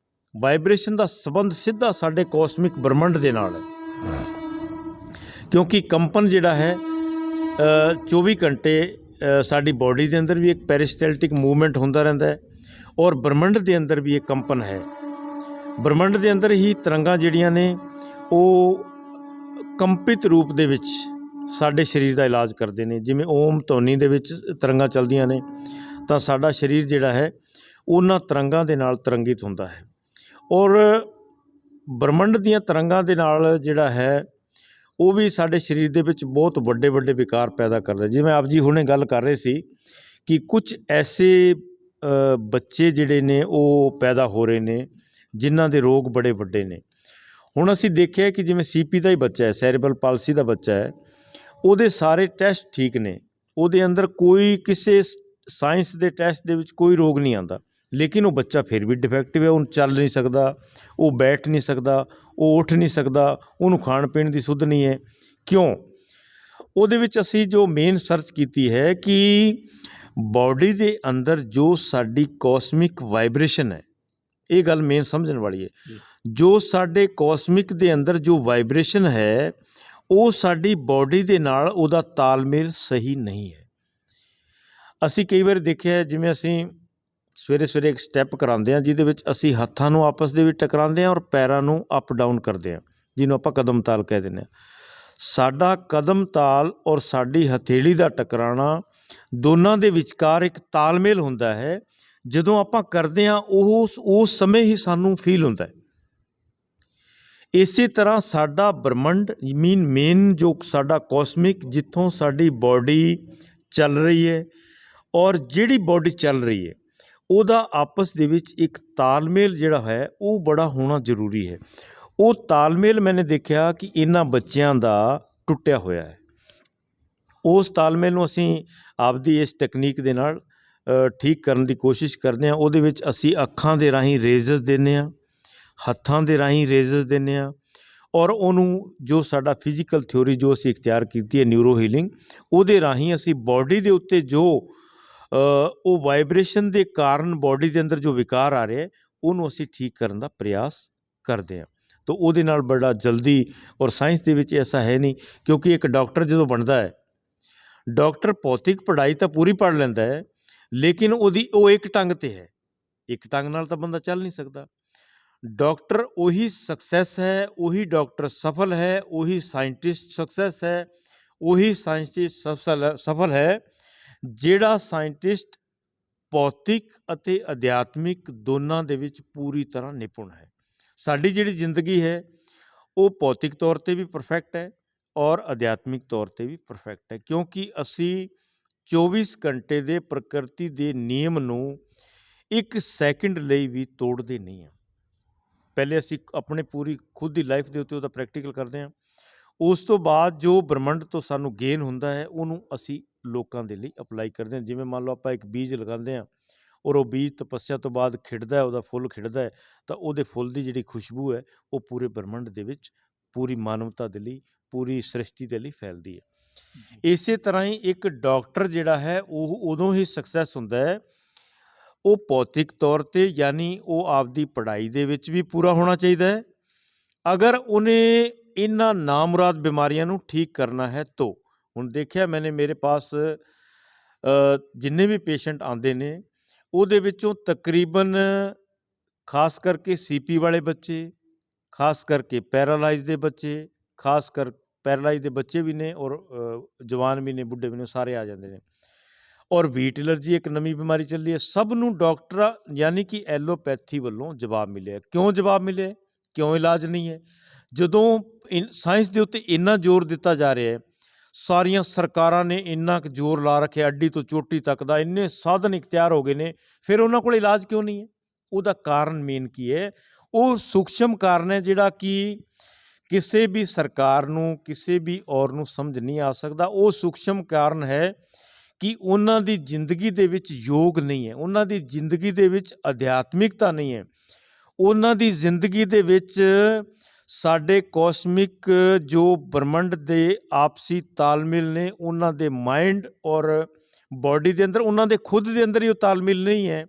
ਵਾਈਬ੍ਰੇਸ਼ਨ ਦਾ ਸੰਬੰਧ ਸਿੱਧਾ ਸਾਡੇ ਕੋਸਮਿਕ ਬ੍ਰਹਿਮੰਡ ਦੇ ਨਾਲ ਹੈ, ਕਿਉਂਕਿ ਕੰਪਨ ਜਿਹੜਾ ਹੈ 24 ਘੰਟੇ ਸਾਡੀ ਬਾਡੀ ਦੇ ਅੰਦਰ ਵੀ ਇੱਕ ਪੈਰਿਸਟੈਲਟਿਕ ਮੂਵਮੈਂਟ ਹੁੰਦਾ ਰਹਿੰਦਾ ਹੈ, ਔਰ ਬ੍ਰਹਿਮੰਡ ਦੇ ਅੰਦਰ ਵੀ ਇੱਕ ਕੰਪਨ ਹੈ। ਬ੍ਰਹਿਮੰਡ ਦੇ ਅੰਦਰ ਹੀ ਤਰੰਗਾਂ ਜਿਹੜੀਆਂ ਨੇ ਉਹ ਕੰਪਿਤ ਰੂਪ ਦੇ ਵਿੱਚ ਸਾਡੇ ਸਰੀਰ ਦਾ ਇਲਾਜ ਕਰਦੇ ਨੇ। ਜਿਵੇਂ ਓਮ ਧੁਨੀ ਦੇ ਵਿੱਚ ਤਰੰਗਾਂ ਚੱਲਦੀਆਂ ਨੇ, ਤਾਂ ਸਾਡਾ ਸਰੀਰ ਜਿਹੜਾ ਹੈ ਉਹਨਾਂ ਤਰੰਗਾਂ ਦੇ ਨਾਲ ਤਰੰਗਿਤ ਹੁੰਦਾ ਹੈ, ਔਰ ਬ੍ਰਹਿਮੰਡ ਦੀਆਂ ਤਰੰਗਾਂ ਦੇ ਨਾਲ ਜਿਹੜਾ ਹੈ ਉਹ ਵੀ ਸਾਡੇ ਸਰੀਰ ਦੇ ਵਿੱਚ ਬਹੁਤ ਵੱਡੇ ਵੱਡੇ ਵਿਕਾਰ ਪੈਦਾ ਕਰਦਾ। ਜਿਵੇਂ ਆਪ ਜੀ ਹੁਣੇ ਗੱਲ ਕਰ ਰਹੇ ਸੀ ਕਿ ਕੁਝ ਐਸੇ ਬੱਚੇ ਜਿਹੜੇ ਨੇ ਉਹ ਪੈਦਾ ਹੋ ਰਹੇ ਨੇ ਜਿਨ੍ਹਾਂ ਦੇ ਰੋਗ ਬੜੇ ਵੱਡੇ ਨੇ। ਹੁਣ ਅਸੀਂ ਦੇਖਿਆ ਕਿ ਜਿਵੇਂ CP ਦਾ ਹੀ ਬੱਚਾ ਹੈ, ਸੈਰੀਬਲ ਪਾਲਸੀ ਦਾ ਬੱਚਾ ਹੈ, ਉਹਦੇ ਸਾਰੇ ਟੈਸਟ ਠੀਕ ਨੇ, ਉਹਦੇ ਅੰਦਰ ਕੋਈ ਕਿਸੇ ਸਾਇੰਸ ਦੇ ਟੈਸਟ ਦੇ ਵਿੱਚ ਕੋਈ ਰੋਗ ਨਹੀਂ ਆਉਂਦਾ, ਲੇਕਿਨ ਉਹ ਬੱਚਾ ਫਿਰ ਵੀ ਡਿਫੈਕਟਿਵ ਹੈ। ਉਹਨੂੰ ਚੱਲ ਨਹੀਂ ਸਕਦਾ, ਉਹ ਬੈਠ ਨਹੀਂ ਸਕਦਾ, ਉਹ ਉੱਠ ਨਹੀਂ ਸਕਦਾ, ਉਹਨੂੰ ਖਾਣ ਪੀਣ ਦੀ ਸੁੱਧ ਨਹੀਂ ਹੈ। ਕਿਉਂ? ਉਹਦੇ ਵਿੱਚ ਅਸੀਂ ਜੋ ਮੇਨ ਸਰਚ ਕੀਤੀ ਹੈ ਕਿ ਬਾਡੀ ਦੇ ਅੰਦਰ ਜੋ ਸਾਡੀ ਕੋਸਮਿਕ ਵਾਈਬ੍ਰੇਸ਼ਨ ਹੈ, ਇਹ ਗੱਲ ਮੇਨ ਸਮਝਣ ਵਾਲੀ ਹੈ। ਜੋ ਸਾਡੇ ਕੋਸਮਿਕ ਦੇ ਅੰਦਰ ਜੋ ਵਾਈਬ੍ਰੇਸ਼ਨ ਹੈ ਉਹ ਸਾਡੀ ਬਾਡੀ ਦੇ ਨਾਲ ਉਹਦਾ ਤਾਲਮੇਲ ਸਹੀ ਨਹੀਂ ਹੈ। ਅਸੀਂ ਕਈ ਵਾਰ ਦੇਖਿਆ, ਜਿਵੇਂ ਅਸੀਂ ਸਵੇਰੇ ਸਵੇਰੇ ਇੱਕ ਸਟੈਪ ਕਰਾਉਂਦੇ ਹਾਂ ਜਿਹਦੇ ਵਿੱਚ ਅਸੀਂ ਹੱਥਾਂ ਨੂੰ ਆਪਸ ਦੇ ਵਿੱਚ ਟਕਰਾਉਂਦੇ ਹਾਂ ਔਰ ਪੈਰਾਂ ਨੂੰ ਅਪ ਡਾਊਨ ਕਰਦੇ ਹਾਂ, ਜਿਹਨੂੰ ਆਪਾਂ ਕਦਮ ਤਾਲ ਕਹਿ ਦਿੰਦੇ ਹਾਂ। ਸਾਡਾ ਕਦਮ ਤਾਲ ਔਰ ਸਾਡੀ ਹਥੇਲੀ ਦਾ ਟਕਰਾਉਣਾ, ਦੋਨਾਂ ਦੇ ਵਿਚਕਾਰ ਇੱਕ ਤਾਲਮੇਲ ਹੁੰਦਾ ਹੈ। ਜਦੋਂ ਆਪਾਂ ਕਰਦੇ ਹਾਂ ਉਸ ਸਮੇਂ ਹੀ ਸਾਨੂੰ ਫੀਲ ਹੁੰਦਾ ਹੈ। ਇਸੇ ਤਰ੍ਹਾਂ ਸਾਡਾ ਬ੍ਰਹਿਮੰਡ ਮੇਨ ਜੋ ਸਾਡਾ ਕੋਸਮਿਕ, ਜਿੱਥੋਂ ਸਾਡੀ ਬਾਡੀ ਚੱਲ ਰਹੀ ਹੈ ਔਰ ਜਿਹੜੀ ਬਾਡੀ ਚੱਲ ਰਹੀ ਹੈ ਉਹਦਾ ਆਪਸ ਦੇ ਵਿੱਚ ਇੱਕ ਤਾਲਮੇਲ ਜਿਹੜਾ ਹੈ ਉਹ ਬੜਾ ਹੋਣਾ ਜ਼ਰੂਰੀ ਹੈ। ਉਹ ਤਾਲਮੇਲ ਮੈंने ਦੇਖਿਆ ਕਿ ਇਹਨਾਂ ਬੱਚਿਆਂ ਦਾ ਟੁੱਟਿਆ ਹੋਇਆ ਹੈ। ਉਸ ਤਾਲਮੇਲ ਨੂੰ ਅਸੀਂ ਆਪਦੀ ਇਸ ਟੈਕਨੀਕ ਦੇ ਨਾਲ ਠੀਕ ਕਰਨ ਦੀ ਕੋਸ਼ਿਸ਼ ਕਰਦੇ ਹਾਂ। ਉਹਦੇ ਵਿੱਚ ਅਸੀਂ ਅੱਖਾਂ ਦੇ ਰਾਹੀਂ ਰੇਜ਼ਸ ਦਿੰਦੇ ਹਾਂ, ਹੱਥਾਂ ਦੇ ਰਾਹੀਂ ਰੇਜ਼ਸ ਦਿੰਦੇ ਹਾਂ, ਔਰ ਉਹਨੂੰ ਜੋ ਸਾਡਾ ਫਿਜ਼ੀਕਲ ਥਿਊਰੀ ਜੋ ਅਸੀਂ ਇਖਤਿਆਰ ਕੀਤੀ ਹੈ ਨਿਊਰੋ ਹੀਲਿੰਗ, ਉਹਦੇ ਰਾਹੀਂ ਅਸੀਂ ਬਾਡੀ ਦੇ ਉੱਤੇ ਜੋ ਉਹ ਵਾਈਬ੍ਰੇਸ਼ਨ ਦੇ ਕਾਰਨ ਬਾਡੀ ਦੇ ਅੰਦਰ ਜੋ ਵਿਕਾਰ ਆ ਰਿਹਾ ਉਹਨੂੰ ਅਸੀਂ ਠੀਕ ਕਰਨ ਦਾ ਪ੍ਰਯਾਸ ਕਰਦੇ ਹਾਂ। ਤਾਂ ਉਹਦੇ ਨਾਲ ਬੜਾ ਜਲਦੀ, ਔਰ ਸਾਇੰਸ ਦੇ ਵਿੱਚ ਐਸਾ ਹੈ ਨਹੀਂ, ਕਿਉਂਕਿ ਇੱਕ ਡਾਕਟਰ ਜਦੋਂ ਬਣਦਾ ਹੈ, ਡਾਕਟਰ ਭੌਤਿਕ ਪੜ੍ਹਾਈ ਤਾਂ ਪੂਰੀ ਪੜ੍ਹ ਲੈਂਦਾ ਹੈ, ਲੇਕਿਨ ਉਹ ਇੱਕ ਟੰਗ 'ਤੇ ਹੈ। ਇੱਕ ਟੰਗ ਨਾਲ ਤਾਂ ਬੰਦਾ ਚੱਲ ਨਹੀਂ ਸਕਦਾ। ਡਾਕਟਰ ਉਹੀ ਸਕਸੈਸ ਹੈ, ਉਹੀ ਡਾਕਟਰ ਸਫਲ ਹੈ, ਉਹੀ ਸਾਇੰਟਿਸਟ ਸਕਸੈਸ ਹੈ, ਉਹੀ ਸਾਇੰਟਿਸਟ ਸਫਲ ਹੈ ਜਿਹੜਾ ਸਾਇੰਟਿਸਟ ਭੌਤਿਕ ਅਤੇ ਅਧਿਆਤਮਿਕ ਦੋਨਾਂ ਦੇ ਵਿੱਚ ਪੂਰੀ ਤਰ੍ਹਾਂ ਨਿਪੁੰਨ ਹੈ। ਸਾਡੀ ਜਿਹੜੀ ਜ਼ਿੰਦਗੀ ਹੈ ਉਹ ਭੌਤਿਕ ਤੌਰ 'ਤੇ ਵੀ ਪਰਫੈਕਟ ਹੈ ਔਰ ਅਧਿਆਤਮਿਕ ਤੌਰ 'ਤੇ ਵੀ ਪਰਫੈਕਟ ਹੈ, ਕਿਉਂਕਿ ਅਸੀਂ 24 ਘੰਟੇ ਦੇ ਪ੍ਰਕਿਰਤੀ ਦੇ ਨਿਯਮ ਨੂੰ ਇੱਕ ਸੈਕਿੰਡ ਲਈ ਵੀ ਤੋੜਦੇ ਨਹੀਂ ਹਾਂ। ਪਹਿਲੇ ਅਸੀਂ ਆਪਣੇ ਪੂਰੀ ਖੁਦ ਦੀ ਲਾਈਫ ਦੇ ਉੱਤੇ ਉਹਦਾ ਪ੍ਰੈਕਟੀਕਲ ਕਰਦੇ ਹਾਂ। ਉਸ ਤੋਂ ਬਾਅਦ ਜੋ ਬ੍ਰਹਿਮੰਡ ਤੋਂ ਸਾਨੂੰ ਗੇਨ ਹੁੰਦਾ ਹੈ ਉਹਨੂੰ ਅਸੀਂ ਲੋਕਾਂ ਦੇ ਲਈ ਅਪਲਾਈ ਕਰਦੇ ਹਾਂ। ਜਿਵੇਂ ਮੰਨ ਲਓ ਆਪਾਂ ਇੱਕ ਬੀਜ ਲਗਾਉਂਦੇ ਹਾਂ ਔਰ ਉਹ ਬੀਜ ਤਪੱਸਿਆ ਤੋਂ ਬਾਅਦ ਖਿੜਦਾ ਹੈ, ਉਹਦਾ ਫੁੱਲ ਖਿੜਦਾ ਹੈ, ਤਾਂ ਉਹਦੇ ਫੁੱਲ ਦੀ ਜਿਹੜੀ ਖੁਸ਼ਬੂ ਹੈ ਉਹ ਪੂਰੇ ਬ੍ਰਹਿਮੰਡ ਦੇ ਵਿੱਚ ਪੂਰੀ ਮਾਨਵਤਾ ਦੇ ਲਈ, ਪੂਰੀ ਸ੍ਰਿਸ਼ਟੀ ਦੇ ਲਈ ਫੈਲਦੀ ਹੈ। ਇਸੇ ਤਰ੍ਹਾਂ ਹੀ ਇੱਕ ਡਾਕਟਰ ਜਿਹੜਾ ਹੈ ਉਹ ਉਦੋਂ ਹੀ ਸਕਸੈਸ ਹੁੰਦਾ ਹੈ, ਉਹ ਭੌਤਿਕ ਤੌਰ 'ਤੇ, ਯਾਨੀ ਉਹ ਆਪਦੀ ਪੜ੍ਹਾਈ ਦੇ ਵਿੱਚ ਵੀ ਪੂਰਾ ਹੋਣਾ ਚਾਹੀਦਾ ਹੈ। ਅਗਰ ਉਹਨੇ ਇਹਨਾਂ ਨਾਮੁਰਾਦ ਬਿਮਾਰੀਆਂ ਨੂੰ ਠੀਕ ਕਰਨਾ ਹੈ ਤਾਂ ਹੁਣ ਦੇਖਿਆ ਮੈंने ਮੇਰੇ ਪਾਸ ਜਿੰਨੇ ਵੀ ਪੇਸ਼ੈਂਟ ਆਉਂਦੇ ਨੇ ਉਹਦੇ ਵਿੱਚੋਂ ਤਕਰੀਬਨ ਖਾਸ ਕਰਕੇ CP ਵਾਲੇ ਬੱਚੇ, ਖਾਸ ਕਰਕੇ ਪੈਰਾਲਾਈਜ਼ ਦੇ ਬੱਚੇ, ਖਾਸ ਕਰ ਪੈਰਾਲਾਈਜ਼ ਦੇ ਬੱਚੇ ਵੀ ਨੇ ਔਰ ਜਵਾਨ ਵੀ ਨੇ, ਬੁੱਢੇ ਵੀ ਨੇ, ਸਾਰੇ ਆ ਜਾਂਦੇ ਨੇ। ਔਰ ਵੀਟ ਐਲਰਜੀ ਇੱਕ ਨਵੀਂ ਬਿਮਾਰੀ ਚੱਲੀ ਹੈ। ਸਭ ਨੂੰ ਡਾਕਟਰਾਂ ਯਾਨੀ ਕਿ ਐਲੋਪੈਥੀ ਵੱਲੋਂ ਜਵਾਬ ਮਿਲਿਆ। ਕਿਉਂ ਜਵਾਬ ਮਿਲਿਆ? ਕਿਉਂ ਇਲਾਜ ਨਹੀਂ ਹੈ? ਜਦੋਂ ਸਾਇੰਸ ਦੇ ਉੱਤੇ ਇੰਨਾ ਜ਼ੋਰ ਦਿੱਤਾ ਜਾ ਰਿਹਾ ਹੈ, ਸਾਰੀਆਂ ਸਰਕਾਰਾਂ ਨੇ ਇੰਨਾ ਕੁ ਜ਼ੋਰ ਲਾ ਰੱਖਿਆ, ਅੱਡੀ ਤੋਂ ਚੋਟੀ ਤੱਕ ਦਾ, ਇੰਨੇ ਸਾਧਨ ਇਖਤਿਆਰ ਹੋ ਗਏ ਨੇ, ਫਿਰ ਉਹਨਾਂ ਕੋਲ ਇਲਾਜ ਕਿਉਂ ਨਹੀਂ ਹੈ? ਉਹਦਾ ਕਾਰਨ ਮੇਨ ਕੀ ਹੈ? ਉਹ ਸੂਖਸ਼ਮ ਕਾਰਨ ਹੈ ਜਿਹੜਾ ਕਿ ਕਿਸੇ ਵੀ ਸਰਕਾਰ ਨੂੰ, ਕਿਸੇ ਵੀ ਔਰ ਨੂੰ ਸਮਝ ਨਹੀਂ ਆ ਸਕਦਾ। ਉਹ ਸੂਖਸ਼ਮ ਕਾਰਨ ਹੈ ਕਿ ਉਹਨਾਂ ਦੀ ਜ਼ਿੰਦਗੀ ਦੇ ਵਿੱਚ ਯੋਗ ਨਹੀਂ ਹੈ, ਉਹਨਾਂ ਦੀ ਜ਼ਿੰਦਗੀ ਦੇ ਵਿੱਚ ਅਧਿਆਤਮਿਕਤਾ ਨਹੀਂ ਹੈ, ਉਹਨਾਂ ਦੀ ਜ਼ਿੰਦਗੀ ਦੇ ਵਿੱਚ ਸਾਡੇ ਕੌਸਮਿਕ ਜੋ ਬ੍ਰਹਿਮੰਡ ਦੇ ਆਪਸੀ ਤਾਲਮੇਲ ਨੇ, ਉਹਨਾਂ ਦੇ ਮਾਈਂਡ ਔਰ ਬਾਡੀ ਦੇ ਅੰਦਰ, ਉਹਨਾਂ ਦੇ ਖੁਦ ਦੇ ਅੰਦਰ ਹੀ ਉਹ ਤਾਲਮੇਲ ਨਹੀਂ ਹੈ।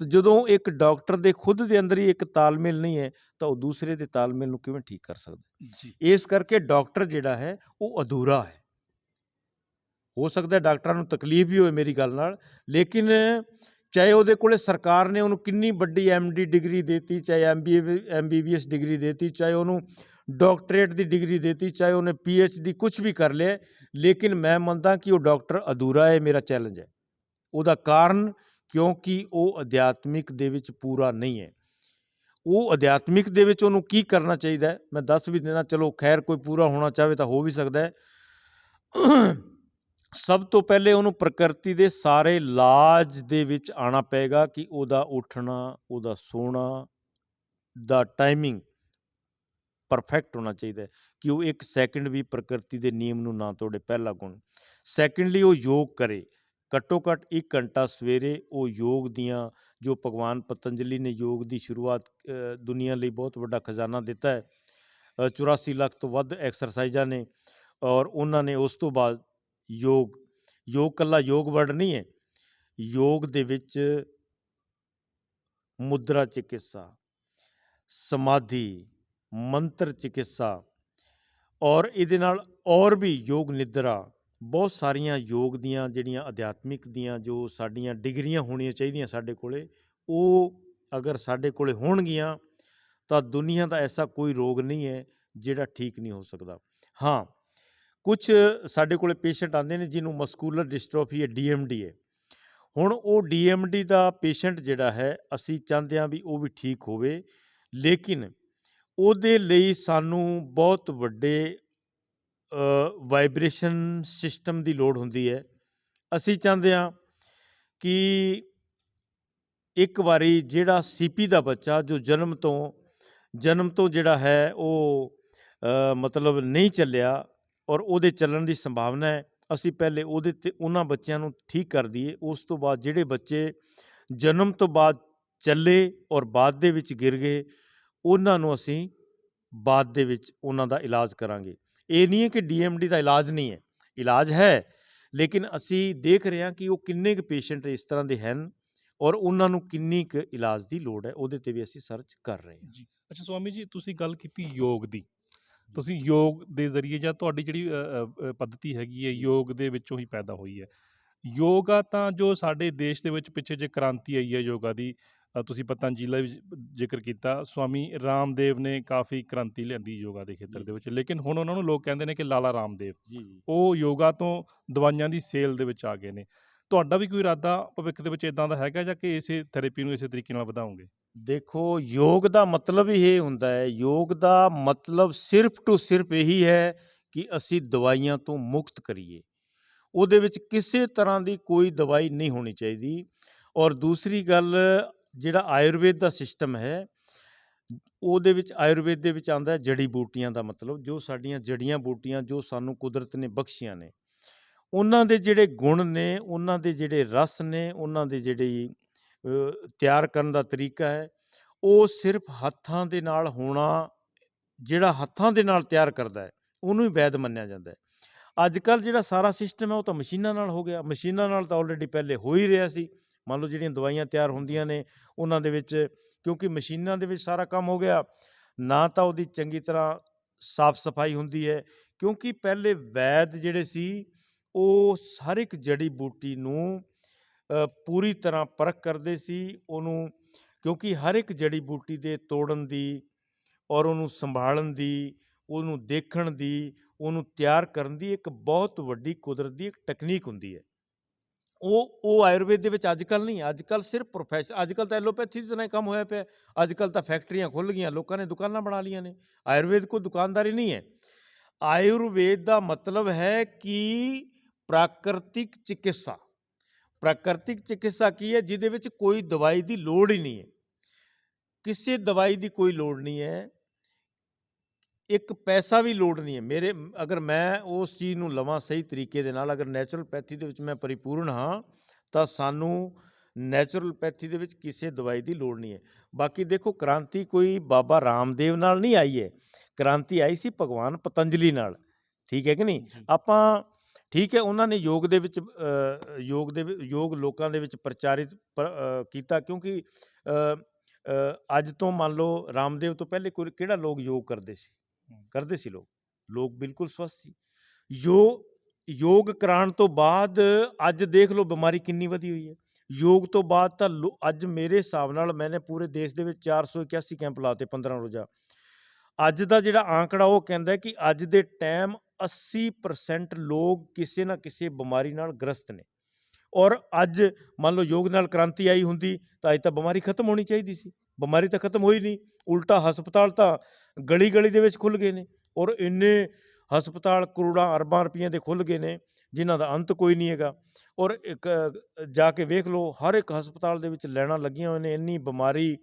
ਤਾਂ ਜਦੋਂ ਇੱਕ ਡਾਕਟਰ ਦੇ ਖੁਦ ਦੇ ਅੰਦਰ ਹੀ ਇੱਕ ਤਾਲਮੇਲ ਨਹੀਂ ਹੈ, ਤਾਂ ਉਹ ਦੂਸਰੇ ਦੇ ਤਾਲਮੇਲ ਨੂੰ ਕਿਵੇਂ ਠੀਕ ਕਰ ਸਕਦਾ?
ਜੀ
ਇਸ ਕਰਕੇ ਡਾਕਟਰ ਜਿਹੜਾ ਹੈ ਉਹ ਅਧੂਰਾ ਹੈ। ਹੋ ਸਕਦਾ ਡਾਕਟਰਾਂ ਨੂੰ ਤਕਲੀਫ ਵੀ ਹੋਵੇ ਮੇਰੀ ਗੱਲ ਨਾਲ, ਲੇਕਿਨ ਚਾਹੇ ਉਹਦੇ ਕੋਲੇ ਸਰਕਾਰ ਨੇ ਉਹਨੂੰ ਕਿੰਨੀ ਵੱਡੀ MD ਡਿਗਰੀ ਦੇਤੀ, ਚਾਹੇ MBBS ਡਿਗਰੀ ਦੇਤੀ, ਚਾਹੇ ਉਹਨੂੰ ਡਾਕਟਰੇਟ ਦੀ ਡਿਗਰੀ ਦੇਤੀ, ਚਾਹੇ ਉਹਨੇ PhD ਕੁਝ ਵੀ ਕਰ ਲਿਆ, ਲੇਕਿਨ ਮੈਂ ਮੰਨਦਾ ਕਿ ਉਹ ਡਾਕਟਰ ਅਧੂਰਾ ਹੈ। ਮੇਰਾ ਚੈਲੰਜ ਹੈ। ਉਹਦਾ ਕਾਰਨ ਕਿਉਂਕਿ ਉਹ ਅਧਿਆਤਮਿਕ ਦੇ ਵਿੱਚ ਪੂਰਾ ਨਹੀਂ ਹੈ। ਉਹ ਅਧਿਆਤਮਿਕ ਦੇ ਵਿੱਚ ਉਹਨੂੰ ਕੀ ਕਰਨਾ ਚਾਹੀਦਾ ਹੈ, ਮੈਂ ਦੱਸ ਵੀ ਦੇਣਾ। ਚਲੋ ਖੈਰ, ਕੋਈ ਪੂਰਾ ਹੋਣਾ ਚਾਹਵੇ ਤਾਂ ਹੋ ਵੀ ਸਕਦਾ ਹੈ। ਸਭ ਤੋਂ ਪਹਿਲੇ ਉਹਨੂੰ ਪ੍ਰਕਿਰਤੀ ਦੇ ਸਾਰੇ ਲਾਜ ਦੇ ਵਿੱਚ ਆਉਣਾ ਪਏਗਾ ਕਿ ਉਹਦਾ ਉੱਠਣਾ, ਉਹਦਾ ਸੋਣਾ ਦਾ ਟਾਈਮਿੰਗ ਪਰਫੈਕਟ ਹੋਣਾ ਚਾਹੀਦਾ ਹੈ ਕਿ ਉਹ 1 ਸੈਕਿੰਡ ਵੀ ਪ੍ਰਕਿਰਤੀ ਦੇ ਨਿਯਮ ਨੂੰ ਨਾ ਤੋੜੇ, ਪਹਿਲਾ ਗੁਣ। ਸੈਕਿੰਡਲੀ, ਉਹ ਯੋਗ ਕਰੇ, ਘੱਟੋ ਘੱਟ 1 ਘੰਟਾ ਸਵੇਰੇ। ਉਹ ਯੋਗ ਦੀਆਂ, ਜੋ ਭਗਵਾਨ ਪਤੰਜਲੀ ਨੇ ਯੋਗ ਦੀ ਸ਼ੁਰੂਆਤ ਦੁਨੀਆ ਲਈ ਬਹੁਤ ਵੱਡਾ ਖਜ਼ਾਨਾ ਦਿੱਤਾ ਹੈ, 84 ਲੱਖ ਤੋਂ ਵੱਧ ਐਕਸਰਸਾਈਜ਼ਾਂ ਨੇ, ਔਰ ਉਹਨਾਂ ਨੇ ਉਸ ਤੋਂ ਬਾਅਦ ਯੋਗ ਇਕੱਲਾ ਯੋਗ ਵਰਡ ਨਹੀਂ ਹੈ। ਯੋਗ ਦੇ ਵਿੱਚ ਮੁਦਰਾ ਚਿਕਿਤਸਾ, ਸਮਾਧੀ, ਮੰਤਰ ਚਿਕਿਤਸਾ, ਔਰ ਇਹਦੇ ਨਾਲ ਔਰ ਵੀ ਯੋਗ ਨਿਦਰਾ, ਬਹੁਤ ਸਾਰੀਆਂ ਯੋਗ ਦੀਆਂ ਜਿਹੜੀਆਂ ਅਧਿਆਤਮਿਕ ਦੀਆਂ ਜੋ ਸਾਡੀਆਂ ਡਿਗਰੀਆਂ ਹੋਣੀਆਂ ਚਾਹੀਦੀਆਂ ਸਾਡੇ ਕੋਲੇ, ਉਹ ਅਗਰ ਸਾਡੇ ਕੋਲੇ ਹੋਣਗੀਆਂ ਤਾਂ ਦੁਨੀਆ ਦਾ ਐਸਾ ਕੋਈ ਰੋਗ ਨਹੀਂ ਹੈ ਜਿਹੜਾ ਠੀਕ ਨਹੀਂ ਹੋ ਸਕਦਾ। ਹਾਂ, ਕੁਝ ਸਾਡੇ ਕੋਲੇ ਪੇਸ਼ੈਂਟ ਆਉਂਦੇ ਨੇ ਜਿਹਨੂੰ ਮਸਕੂਲਰ ਡਿਸਟ੍ਰੋਫੀ ਹੈ, DMD ਹੈ। ਹੁਣ ਉਹ DMD ਦਾ ਪੇਸ਼ੈਂਟ ਜਿਹੜਾ ਹੈ, ਅਸੀਂ ਚਾਹੁੰਦੇ ਹਾਂ ਵੀ ਉਹ ਵੀ ਠੀਕ ਹੋਵੇ, ਲੇਕਿਨ ਉਹਦੇ ਲਈ ਸਾਨੂੰ ਬਹੁਤ ਵੱਡੇ ਵਾਈਬ੍ਰੇਸ਼ਨ ਸਿਸਟਮ ਦੀ ਲੋੜ ਹੁੰਦੀ ਹੈ। ਅਸੀਂ ਚਾਹੁੰਦੇ ਹਾਂ ਕਿ ਇੱਕ ਵਾਰੀ ਜਿਹੜਾ CP ਦਾ ਬੱਚਾ ਜੋ ਜਨਮ ਤੋਂ ਜਿਹੜਾ ਹੈ ਉਹ ਮਤਲਬ ਨਹੀਂ ਚੱਲਿਆ ਔਰ ਉਹਦੇ ਚੱਲਣ ਦੀ ਸੰਭਾਵਨਾ ਹੈ, ਅਸੀਂ ਪਹਿਲੇ ਉਹਦੇ ਤੇ ਉਹਨਾਂ ਬੱਚਿਆਂ ਨੂੰ ਠੀਕ ਕਰ ਦਈਏ। ਉਸ ਤੋਂ ਬਾਅਦ ਜਿਹੜੇ ਬੱਚੇ ਜਨਮ ਤੋਂ ਬਾਅਦ ਚੱਲੇ ਔਰ ਬਾਅਦ ਦੇ ਵਿੱਚ ਗਿਰ ਗਏ, ਉਹਨਾਂ ਨੂੰ ਅਸੀਂ ਬਾਅਦ ਦੇ ਵਿੱਚ ਉਹਨਾਂ ਦਾ ਇਲਾਜ ਕਰਾਂਗੇ। ਇਹ ਨਹੀਂ ਹੈ ਕਿ DMD ਦਾ ਇਲਾਜ ਨਹੀਂ ਹੈ, ਇਲਾਜ ਹੈ, ਲੇਕਿਨ ਅਸੀਂ ਦੇਖ ਰਹੇ ਹਾਂ ਕਿ ਉਹ ਕਿੰਨੇ ਕੁ ਪੇਸ਼ੈਂਟ ਇਸ ਤਰ੍ਹਾਂ ਦੇ ਹਨ ਔਰ ਉਹਨਾਂ ਨੂੰ ਕਿੰਨੀ ਕੁ ਇਲਾਜ ਦੀ ਲੋੜ ਹੈ, ਉਹਦੇ ਤੇ ਵੀ ਅਸੀਂ ਸਰਚ ਕਰ ਰਹੇ ਹਾਂ।
ਜੀ ਅੱਛਾ ਸਵਾਮੀ ਜੀ, ਤੁਸੀਂ ਗੱਲ ਕੀਤੀ ਯੋਗ ਦੀ। ਤੁਸੀਂ ਯੋਗ ਦੇ ਜ਼ਰੀਏ ਜਾਂ ਤੁਹਾਡੀ ਜਿਹੜੀ ਪੱਧਤੀ ਹੈਗੀ ਹੈ, ਯੋਗ ਦੇ ਵਿੱਚੋਂ ਹੀ ਪੈਦਾ ਹੋਈ ਹੈ। ਯੋਗਾ ਤਾਂ ਜੋ ਸਾਡੇ ਦੇਸ਼ ਦੇ ਵਿੱਚ ਪਿੱਛੇ ਜੇ ਕ੍ਰਾਂਤੀ ਆਈ ਹੈ ਯੋਗਾ ਦੀ, ਤੁਸੀਂ ਪਤੰਜਲੀ ਦਾ ਵੀ ਜ਼ਿਕਰ ਕੀਤਾ, ਸਵਾਮੀ ਰਾਮਦੇਵ ਨੇ ਕਾਫੀ ਕ੍ਰਾਂਤੀ ਲਿਆਂਦੀ ਯੋਗਾ ਦੇ ਖੇਤਰ ਦੇ ਵਿੱਚ, ਲੇਕਿਨ ਹੁਣ ਉਹਨਾਂ ਨੂੰ ਲੋਕ ਕਹਿੰਦੇ ਨੇ ਕਿ ਲਾਲਾ ਰਾਮਦੇਵ, ਉਹ ਯੋਗਾ ਤੋਂ ਦਵਾਈਆਂ ਦੀ ਸੇਲ ਦੇ ਵਿੱਚ ਆ ਗਏ ਨੇ। ਤੁਹਾਡਾ ਵੀ ਕੋਈ ਇਰਾਦਾ ਭਵਿੱਖ ਦੇ ਵਿੱਚ ਇਦਾਂ ਦਾ ਹੈਗਾ ਜਾਂ ਕਿ ਇਸੇ ਥੈਰੇਪੀ ਨੂੰ ਇਸੇ ਤਰੀਕੇ ਨਾਲ ਵਧਾਓਗੇ?
ਦੇਖੋ, ਯੋਗ ਦਾ ਮਤਲਬ ਹੀ ਇਹ ਹੁੰਦਾ ਹੈ, ਯੋਗ ਦਾ ਮਤਲਬ ਸਿਰਫ ਟੂ ਸਿਰਫ ਇਹੀ ਹੈ ਕਿ ਅਸੀਂ ਦਵਾਈਆਂ ਤੋਂ ਮੁਕਤ ਕਰੀਏ। ਉਹਦੇ ਵਿੱਚ ਕਿਸੇ ਤਰ੍ਹਾਂ ਦੀ ਕੋਈ ਦਵਾਈ ਨਹੀਂ ਹੋਣੀ ਚਾਹੀਦੀ। ਔਰ ਦੂਸਰੀ ਗੱਲ, ਜਿਹੜਾ ਆਯੁਰਵੇਦ ਦਾ ਸਿਸਟਮ ਹੈ, ਉਹਦੇ ਵਿੱਚ ਆਯੁਰਵੇਦ ਦੇ ਵਿੱਚ ਆਉਂਦਾ ਜੜੀ ਬੂਟੀਆਂ ਦਾ ਮਤਲਬ, ਜੋ ਸਾਡੀਆਂ ਜੜੀਆਂ ਬੂਟੀਆਂ ਜੋ ਸਾਨੂੰ ਕੁਦਰਤ ਨੇ ਬਖਸ਼ੀਆਂ ਨੇ, ਉਹਨਾਂ ਦੇ ਜਿਹੜੇ ਗੁਣ ਨੇ, ਉਹਨਾਂ ਦੇ ਜਿਹੜੇ ਰਸ ਨੇ, ਉਹਨਾਂ ਦੇ ਜਿਹੜੀ ਤਿਆਰ ਕਰਨ ਦਾ ਤਰੀਕਾ ਹੈ, ਉਹ ਸਿਰਫ ਹੱਥਾਂ ਦੇ ਨਾਲ ਹੋਣਾ। ਜਿਹੜਾ ਹੱਥਾਂ ਦੇ ਨਾਲ ਤਿਆਰ ਕਰਦਾ ਹੈ ਉਹਨੂੰ ਹੀ ਵੈਦ ਮੰਨਿਆ ਜਾਂਦਾ ਹੈ। ਅੱਜ ਕੱਲ੍ਹ ਜਿਹੜਾ ਸਾਰਾ ਸਿਸਟਮ ਹੈ ਉਹ ਤਾਂ ਮਸ਼ੀਨਾਂ ਨਾਲ ਹੋ ਗਿਆ। ਮਸ਼ੀਨਾਂ ਨਾਲ ਤਾਂ ਆਲਰੇਡੀ ਪਹਿਲੇ ਹੋ ਹੀ ਰਿਹਾ ਸੀ। ਮੰਨ ਲਓ ਜਿਹੜੀਆਂ ਦਵਾਈਆਂ ਤਿਆਰ ਹੁੰਦੀਆਂ ਨੇ ਉਹਨਾਂ ਦੇ ਵਿੱਚ, ਕਿਉਂਕਿ ਮਸ਼ੀਨਾਂ ਦੇ ਵਿੱਚ ਸਾਰਾ ਕੰਮ ਹੋ ਗਿਆ, ਨਾ ਤਾਂ ਉਹਦੀ ਚੰਗੀ ਤਰ੍ਹਾਂ ਸਾਫ ਸਫਾਈ ਹੁੰਦੀ ਹੈ, ਕਿਉਂਕਿ ਪਹਿਲੇ ਵੈਦ ਜਿਹੜੇ ਸੀ ਉਹ ਹਰ ਇੱਕ ਜੜੀ ਬੂਟੀ ਨੂੰ ਪੂਰੀ ਤਰ੍ਹਾਂ ਪਰਖ ਕਰਦੇ ਸੀ ਉਹਨੂੰ, ਕਿਉਂਕਿ ਹਰ ਇੱਕ ਜੜੀ ਬੂਟੀ ਦੇ ਤੋੜਨ ਦੀ ਔਰ ਉਹਨੂੰ ਸੰਭਾਲਣ ਦੀ, ਉਹਨੂੰ ਦੇਖਣ ਦੀ, ਉਹਨੂੰ ਤਿਆਰ ਕਰਨ ਦੀ ਇੱਕ ਬਹੁਤ ਵੱਡੀ ਕੁਦਰਤ ਦੀ ਇੱਕ ਟੈਕਨੀਕ ਹੁੰਦੀ ਹੈ। ਉਹ ਆਯੁਰਵੇਦ ਦੇ ਵਿੱਚ ਅੱਜ ਕੱਲ੍ਹ ਨਹੀਂ ਹੈ। ਅੱਜ ਕੱਲ੍ਹ ਸਿਰਫ ਅੱਜ ਕੱਲ੍ਹ ਤਾਂ ਐਲੋਪੈਥੀ ਦੀ ਤਰ੍ਹਾਂ ਹੀ ਕੰਮ ਹੋਇਆ ਪਿਆ। ਅੱਜ ਕੱਲ੍ਹ ਤਾਂ ਫੈਕਟਰੀਆਂ ਖੁੱਲ੍ਹ ਗਈਆਂ, ਲੋਕਾਂ ਨੇ ਦੁਕਾਨਾਂ ਬਣਾ ਲਈਆਂ ਨੇ। ਆਯੁਰਵੇਦ ਕੋਈ ਦੁਕਾਨਦਾਰੀ ਨਹੀਂ ਹੈ। ਆਯੁਰਵੇਦ ਦਾ ਮਤਲਬ ਹੈ ਕਿ ਪ੍ਰਾਕ੍ਰਿਤਿਕ ਚਿਕਿਤਸਾ। ਪ੍ਰਾਕ੍ਰਿਤਿਕ ਚਿਕਿਤਸਾ ਕੀ ਹੈ? ਜਿਹਦੇ ਵਿੱਚ ਕੋਈ ਦਵਾਈ ਦੀ ਲੋੜ ਹੀ ਨਹੀਂ ਹੈ। ਕਿਸੇ ਦਵਾਈ ਦੀ ਕੋਈ ਲੋੜ ਨਹੀਂ ਹੈ। ਇੱਕ ਪੈਸਾ ਵੀ ਲੋੜ ਨਹੀਂ ਹੈ। ਅਗਰ ਮੈਂ ਉਸ ਚੀਜ਼ ਨੂੰ ਲਵਾਂ ਸਹੀ ਤਰੀਕੇ ਦੇ ਨਾਲ, ਅਗਰ ਨੈਚੁਰਲਪੈਥੀ ਦੇ ਵਿੱਚ ਮੈਂ ਪਰਿਪੂਰਨ ਹਾਂ, ਤਾਂ ਸਾਨੂੰ ਨੈਚੁਰਲਪੈਥੀ ਦੇ ਵਿੱਚ ਕਿਸੇ ਦਵਾਈ ਦੀ ਲੋੜ ਨਹੀਂ ਹੈ। ਬਾਕੀ ਦੇਖੋ, ਕ੍ਰਾਂਤੀ ਕੋਈ ਬਾਬਾ ਰਾਮਦੇਵ ਨਾਲ ਨਹੀਂ ਆਈ ਹੈ। ਕ੍ਰਾਂਤੀ ਆਈ ਸੀ ਭਗਵਾਨ ਪਤੰਜਲੀ ਨਾਲ। ਠੀਕ ਹੈ ਕਿ ਨਹੀਂ?
ਜੀ
ਆਪਾਂ ਠੀਕ ਹੈ, ਉਹਨਾਂ ਨੇ ਯੋਗ ਲੋਕਾਂ ਦੇ ਵਿੱਚ ਪ੍ਰਚਾਰਿਤ ਕੀਤਾ, ਕਿਉਂਕਿ ਅੱਜ ਤੋਂ ਮੰਨ ਲਓ ਰਾਮਦੇਵ ਤੋਂ ਪਹਿਲੇ ਕਿਹੜਾ ਲੋਕ ਯੋਗ ਕਰਦੇ ਸੀ? ਕਰਦੇ ਸੀ ਲੋਕ ਬਿਲਕੁਲ ਸਵਸਥ ਸੀ। ਯੋਗ ਕਰਾਉਣ ਤੋਂ ਬਾਅਦ ਅੱਜ ਦੇਖ ਲਓ ਬਿਮਾਰੀ ਕਿੰਨੀ ਵਧੀ ਹੋਈ ਹੈ। ਯੋਗ ਤੋਂ ਬਾਅਦ ਤਾਂ ਅੱਜ ਮੇਰੇ ਹਿਸਾਬ ਨਾਲ ਮੈਨੇ ਪੂਰੇ ਦੇਸ਼ ਦੇ ਵਿੱਚ 481 ਕੈਂਪ ਲਾਤੇ 15 ਰੋਜ਼ਾ। ਅੱਜ ਦਾ ਜਿਹੜਾ ਆંકੜਾ ਉਹ ਕਹਿੰਦਾ ਕਿ ਅੱਜ ਦੇ ਟਾਈਮ 80% ਲੋਕ ਕਿਸੇ ਨਾ ਕਿਸੇ ਬਿਮਾਰੀ ਨਾਲ ਗ੍ਰਸਤ ਨੇ। ਔਰ ਅੱਜ ਮੰਨ ਲਓ ਯੋਗ ਨਾਲ ਕ੍ਰਾਂਤੀ ਆਈ ਹੁੰਦੀ ਤਾਂ ਅੱਜ ਤਾਂ ਬਿਮਾਰੀ ਖਤਮ ਹੋਣੀ ਚਾਹੀਦੀ ਸੀ। ਬਿਮਾਰੀ ਤਾਂ ਖਤਮ ਹੋਈ ਨਹੀਂ, ਉਲਟਾ ਹਸਪਤਾਲ ਤਾਂ ਗਲੀ ਗਲੀ ਦੇ ਵਿੱਚ ਖੁੱਲ੍ਹ ਗਏ ਨੇ। ਔਰ ਇੰਨੇ ਹਸਪਤਾਲ ਕਰੋੜਾਂ ਅਰਬਾਂ ਰੁਪਈਆਂ ਦੇ ਖੁੱਲ੍ਹ ਗਏ ਨੇ, ਜਿਨ੍ਹਾਂ ਦਾ ਅੰਤ ਕੋਈ ਨਹੀਂ ਹੈਗਾ। ਔਰ ਇੱਕ ਜਾ ਕੇ ਵੇਖ ਲਓ, ਹਰ ਇੱਕ ਹਸਪਤਾਲ ਦੇ ਵਿੱਚ ਲਾਈਨਾਂ ਲੱਗੀਆਂ ਹੋਈਆਂ ਨੇ। ਇੰਨੀ ਬਿਮਾਰੀ,